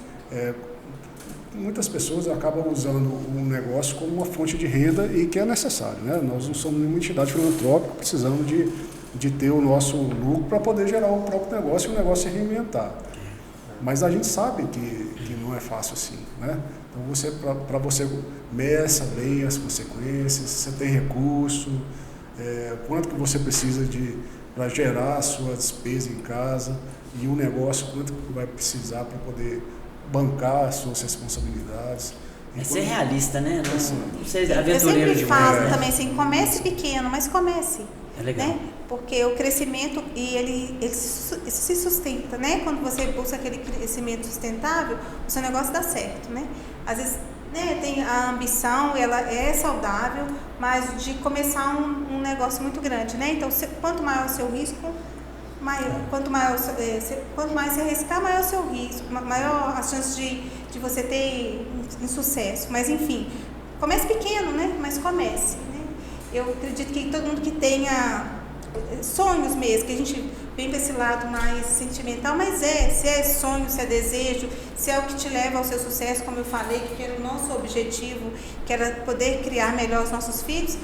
Muitas pessoas acabam usando o negócio como uma fonte de renda e que é necessário, né? Nós não somos nenhuma entidade filantrópica, precisamos de ter o nosso lucro para poder gerar o próprio negócio e o negócio se reinventar. Mas a gente sabe que não é fácil assim, né? Então para você meça bem as consequências, você tem recurso, quanto que você precisa para gerar a sua despesa em casa e o negócio, quanto que vai precisar para poder bancar as suas responsabilidades. É ser realista, né? Não ser eu aventureiro sempre demais. falo também assim, comece pequeno, mas comece. É legal. Né? Porque o crescimento, ele se sustenta, né? Quando você busca aquele crescimento sustentável, o seu negócio dá certo, né? Às vezes, né, tem a ambição, ela é saudável, mas de começar um negócio muito grande, né? Então, quanto maior o seu risco, quanto mais você arriscar, maior o seu risco, maior a chance de você ter um sucesso. Mas, enfim, comece pequeno, né? Mas comece, né? Eu acredito que todo mundo que tenha sonhos mesmo, que a gente vem para esse lado mais sentimental, mas se é sonho, se é desejo, se é o que te leva ao seu sucesso, como eu falei, que era o nosso objetivo, que era poder criar melhor os nossos filhos,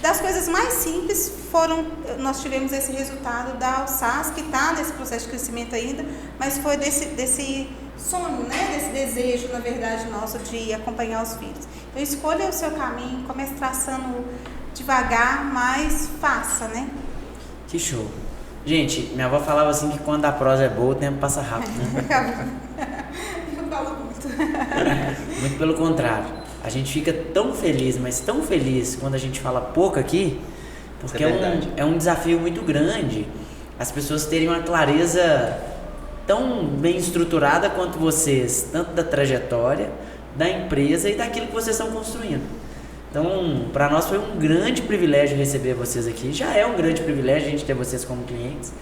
das coisas mais simples nós tivemos esse resultado da Alsaz, que está nesse processo de crescimento ainda, mas foi desse sonho, né, desse desejo, na verdade, nosso de acompanhar os filhos. Então escolha o seu caminho, comece traçando devagar, mas faça, né? Que show. Gente, minha avó falava assim que quando a prosa é boa, o tempo passa rápido, né? Eu falo muito. Muito pelo contrário. A gente fica tão feliz, mas tão feliz quando a gente fala pouco aqui, porque é um desafio muito grande as pessoas terem uma clareza tão bem estruturada quanto vocês, tanto da trajetória, da empresa e daquilo que vocês estão construindo. Então, para nós foi um grande privilégio receber vocês aqui. Já é um grande privilégio a gente ter vocês como clientes.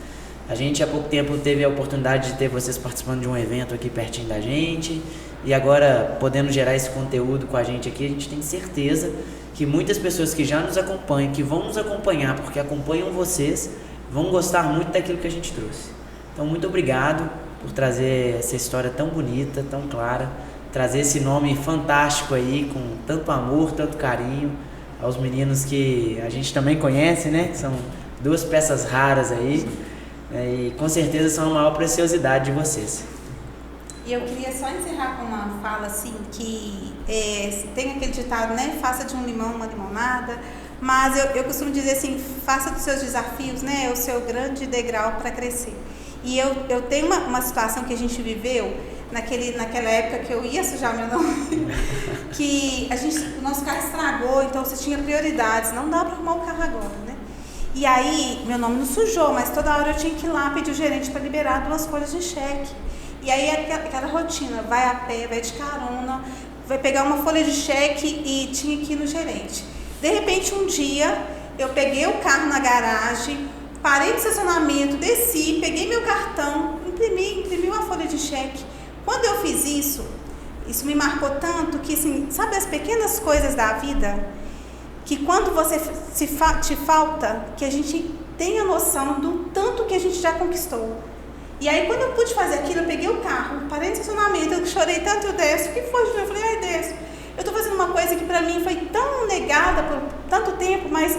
A gente há pouco tempo teve a oportunidade de ter vocês participando de um evento aqui pertinho da gente. E agora, podendo gerar esse conteúdo com a gente aqui, a gente tem certeza que muitas pessoas que já nos acompanham, que vão nos acompanhar porque acompanham vocês, vão gostar muito daquilo que a gente trouxe. Então, muito obrigado por trazer essa história tão bonita, tão clara, trazer esse nome fantástico aí, com tanto amor, tanto carinho, aos meninos que a gente também conhece, né? São duas peças raras aí. E com certeza são a maior preciosidade de vocês. E eu queria só encerrar com uma fala assim, que tem aquele ditado, né? Faça de um limão uma limonada. Mas eu costumo dizer assim, faça dos seus desafios, né? O seu grande degrau para crescer. E eu tenho uma situação que a gente viveu naquela época que eu ia sujar meu nome, que o nosso carro estragou, então você tinha prioridades, não dá para arrumar o carro agora, né? E aí, meu nome não sujou, mas toda hora eu tinha que ir lá pedir o gerente para liberar 2 folhas de cheque. E aí aquela rotina, vai a pé, vai de carona, vai pegar uma folha de cheque e tinha que ir no gerente. De repente, um dia, eu peguei o carro na garagem, parei no estacionamento, desci, peguei meu cartão, imprimi uma folha de cheque. Quando eu fiz isso me marcou tanto que, assim, sabe as pequenas coisas da vida? Que quando você te falta, que a gente tem a noção do tanto que a gente já conquistou. E aí, quando eu pude fazer aquilo, eu peguei o carro, parei no estacionamento, eu chorei tanto, eu desço. O que foi, Juliana? Eu falei, ai, desço. Eu tô fazendo uma coisa que pra mim foi tão negada por tanto tempo, mas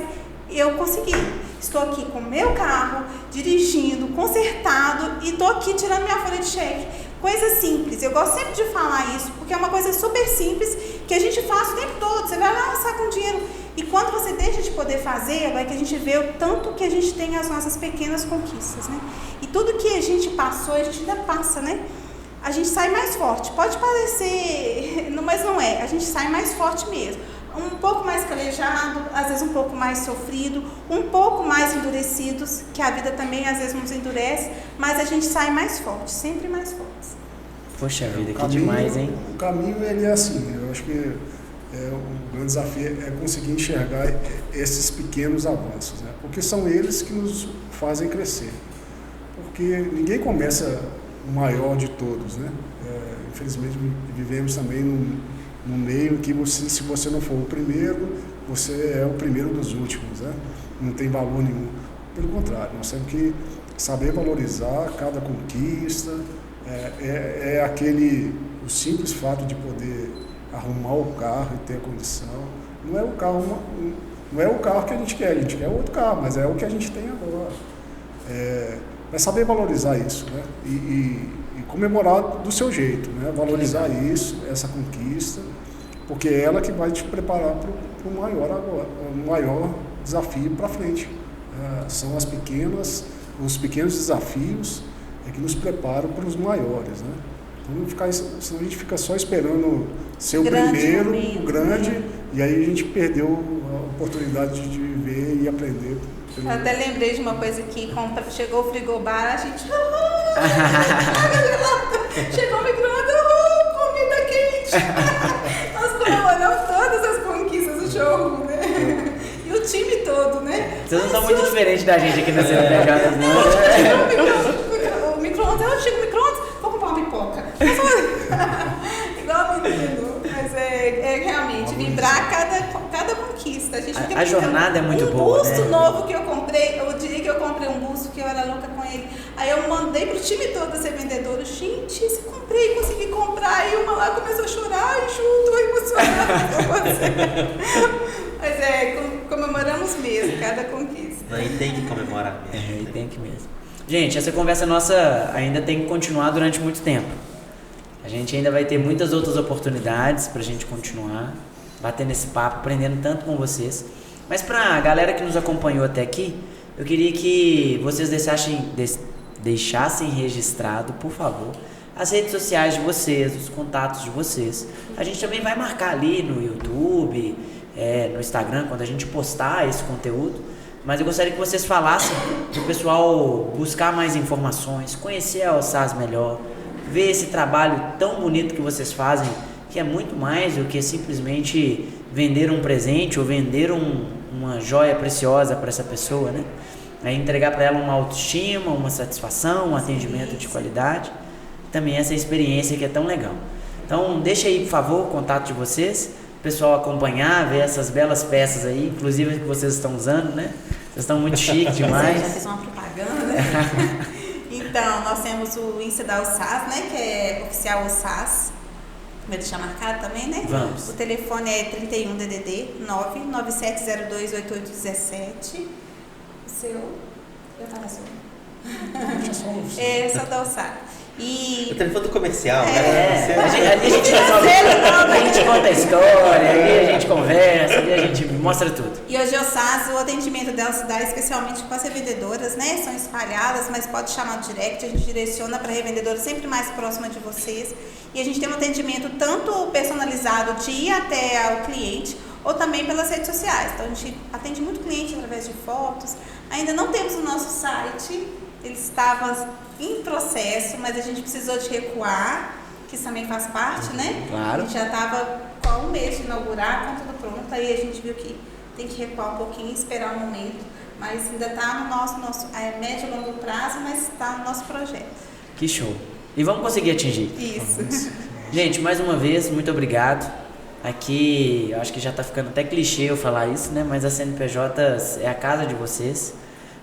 eu consegui. Estou aqui com o meu carro, dirigindo, consertado, e tô aqui tirando minha folha de cheque. Coisa simples, eu gosto sempre de falar isso, porque é uma coisa super simples que a gente faz o tempo todo. Você vai lá, saca um dinheiro. E quando você deixa de poder fazer, é que a gente vê o tanto que a gente tem as nossas pequenas conquistas, né? E tudo que a gente passou, a gente ainda passa, né? A gente sai mais forte. Pode parecer, mas não é. A gente sai mais forte mesmo. Um pouco mais calejado, às vezes um pouco mais sofrido, um pouco mais endurecidos, que a vida também às vezes nos endurece, mas a gente sai mais forte, sempre mais forte. Poxa vida, que demais, hein? O caminho, ele é assim, eu acho que o grande desafio é conseguir enxergar esses pequenos avanços, né? Porque são eles que nos fazem crescer. Porque ninguém começa o maior de todos, né? Infelizmente, vivemos também num meio que se você não for o primeiro, você é o primeiro dos últimos, né? Não tem valor nenhum. Pelo contrário, nós temos que saber valorizar cada conquista, o simples fato de poder arrumar o carro e ter a condição. Não é o carro que a gente quer outro carro, mas é o que a gente tem agora. É saber valorizar isso, né? E comemorar do seu jeito, né? Valorizar isso, essa conquista, porque é ela que vai te preparar para o maior desafio para frente. São os pequenos desafios que nos preparam para os maiores, né? Então, senão a gente fica só esperando ser o primeiro, o grande, e aí a gente perdeu a oportunidade de viver e aprender. Eu até lembrei de uma coisa que chegou o frigobar, a gente... chegou o micro-ondas, comida quente! Nós comemoramos todas as conquistas do jogo, né? E o time todo, né? Vocês não estão muito diferentes da gente aqui na CNPJ, não. O micro-ondas, chega o micro-ondas, vou comprar uma pipoca. Igual menino. Mas é realmente vibrar cada conquista. A jornada é muito boa, um busto né? novo que eu comprei, o dia que eu comprei um busto, que eu era louca com ele, aí eu mandei pro time todo ser vendedor. Gente, consegui comprar, e uma lá começou a chorar, e junto, emocionada. Mas comemoramos mesmo cada conquista. E tem que comemorar mesmo. E tem que mesmo. Gente, essa conversa nossa ainda tem que continuar durante muito tempo. A gente ainda vai ter muitas outras oportunidades pra gente continuar batendo esse papo, aprendendo tanto com vocês. Mas pra galera que nos acompanhou até aqui, eu queria que vocês deixassem registrado, por favor, as redes sociais de vocês, os contatos de vocês. A gente também vai marcar ali no YouTube, no Instagram, quando a gente postar esse conteúdo. Mas eu gostaria que vocês falassem para o pessoal buscar mais informações, conhecer a OSAS melhor, ver esse trabalho tão bonito que vocês fazem, que é muito mais do que simplesmente vender um presente ou vender uma joia preciosa para essa pessoa, né? É entregar para ela uma autoestima, uma satisfação, um atendimento de qualidade, também essa experiência que é tão legal. Então deixa aí, por favor, o contato de vocês, o pessoal acompanhar, ver essas belas peças aí, inclusive que vocês estão usando, né? Vocês estão muito chiques demais. Já fiz uma propaganda. Então, nós temos o Insta da OSAS, né? Que é oficial OSAS. Vai deixar marcado também, né? Vamos. O telefone é 31 DDD 997028817. O seu? Eu tava só. Só dá o saque. E... O telefone do comercial, ali a gente Financeiro, resolve, a gente conta a história, ali a gente conversa, ali a gente mostra tudo. E hoje a SAS, o atendimento dela se dá especialmente com as revendedoras, né? São espalhadas, mas pode chamar no direct, a gente direciona para a revendedora sempre mais próxima de vocês. E a gente tem um atendimento tanto personalizado de ir até ao cliente, ou também pelas redes sociais. Então a gente atende muito cliente através de fotos. Ainda não temos o nosso site, ele estava em processo, mas a gente precisou de recuar, que isso também faz parte, né? Claro. A gente já estava com um mês de inaugurar, com tudo pronto, aí a gente viu que tem que recuar um pouquinho, esperar um momento, mas ainda está no nosso médio e longo prazo, mas está no nosso projeto. Que show. E vamos conseguir atingir. Isso. Gente, mais uma vez, muito obrigado. Aqui, eu acho que já está ficando até clichê eu falar isso, né? Mas a CNPJ é a casa de vocês.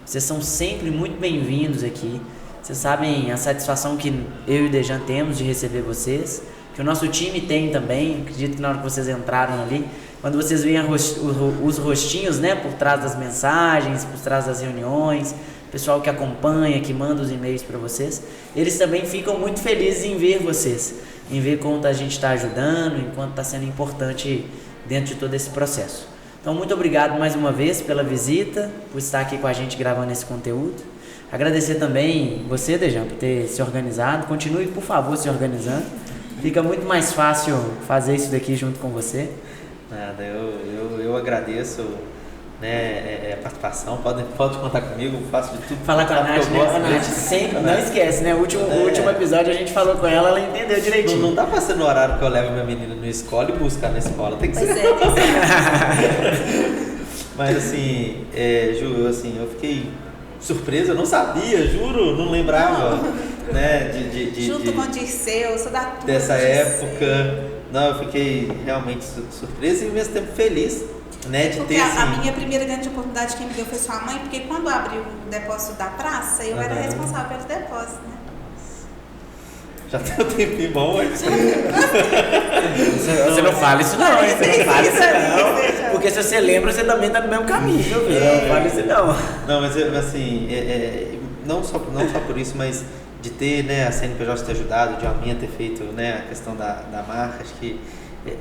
Vocês são sempre muito bem-vindos aqui. Vocês sabem a satisfação que eu e o Dejan temos de receber vocês, que o nosso time tem também. Acredito que na hora que vocês entraram ali, quando vocês veem os rostinhos, né, por trás das mensagens, por trás das reuniões, o pessoal que acompanha, que manda os e-mails para vocês, eles também ficam muito felizes em ver vocês, em ver quanto a gente está ajudando, enquanto está sendo importante dentro de todo esse processo. Então, muito obrigado mais uma vez pela visita, por estar aqui com a gente gravando esse conteúdo. Agradecer também você, Dejan, por ter se organizado. Continue, por favor, se organizando. Fica muito mais fácil fazer isso daqui junto com você. Nada, eu agradeço, né, a participação. Pode contar comigo, faço de tudo. Falar com a Nath, né? A Nath sempre, não esquece, né? O último episódio a gente falou com ela, ela entendeu direitinho. Não tá passando o horário que eu levo minha menina na escola e buscar na escola. Tem que ser. Mas assim, Ju, eu fiquei surpresa, eu não sabia, juro, não lembrava. Não. Né, Junto com o Dirceu, eu sou da turma dessa do Dirceu. época. Não, eu fiquei realmente surpresa e ao mesmo tempo feliz, né, de porque ter a minha primeira grande oportunidade que me deu foi sua mãe, porque quando abriu o depósito da praça, eu era responsável pelo depósito, né? Já tem um tempinho bom, mas... Você não fala isso não, hein? Você não fala isso não. Porque se você lembra, você também tá no mesmo caminho, viu? Não fala isso não. Não, mas assim, não só por isso, mas de ter, né, a CNPJ ter ajudado, de a minha ter feito, né, a questão da marca, acho que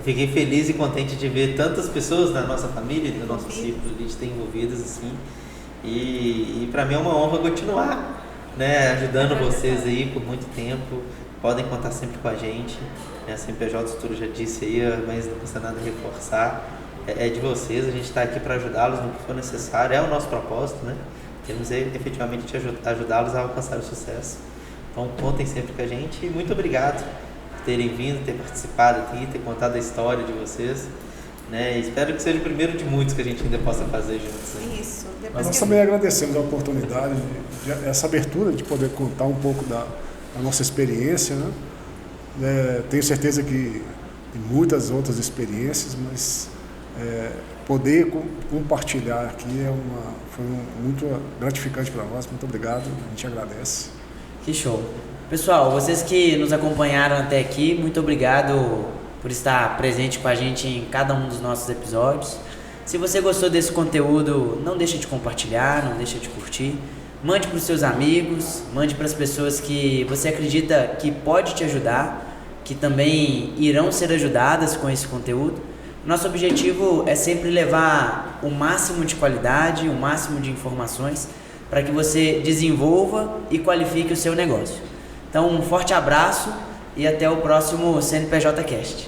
fiquei feliz e contente de ver tantas pessoas da nossa família, do nosso círculo de ter envolvidas assim, e para mim é uma honra continuar, né, ajudando vocês aí por muito tempo. Podem contar sempre com a gente, né, a CNPJ, o Turo já disse aí, mas não custa nada reforçar, é de vocês, a gente está aqui para ajudá-los no que for necessário, é o nosso propósito, né, queremos efetivamente ajudá-los a alcançar o sucesso. Então contem sempre com a gente e muito obrigado por terem vindo, ter participado aqui, ter contado a história de vocês, né? E espero que seja o primeiro de muitos que a gente ainda possa fazer juntos. Né? Isso. Mas nós também agradecemos a oportunidade, essa abertura de poder contar um pouco da nossa experiência, né? Tenho certeza que tem muitas outras experiências, mas poder compartilhar aqui foi muito gratificante para nós. Muito obrigado, a gente agradece. Que show. Pessoal, vocês que nos acompanharam até aqui, muito obrigado por estar presente com a gente em cada um dos nossos episódios. Se você gostou desse conteúdo, não deixe de compartilhar, não deixe de curtir. Mande para os seus amigos, mande para as pessoas que você acredita que pode te ajudar, que também irão ser ajudadas com esse conteúdo. Nosso objetivo é sempre levar o máximo de qualidade, o máximo de informações para que você desenvolva e qualifique o seu negócio. Então, um forte abraço e até o próximo CNPJ Cast.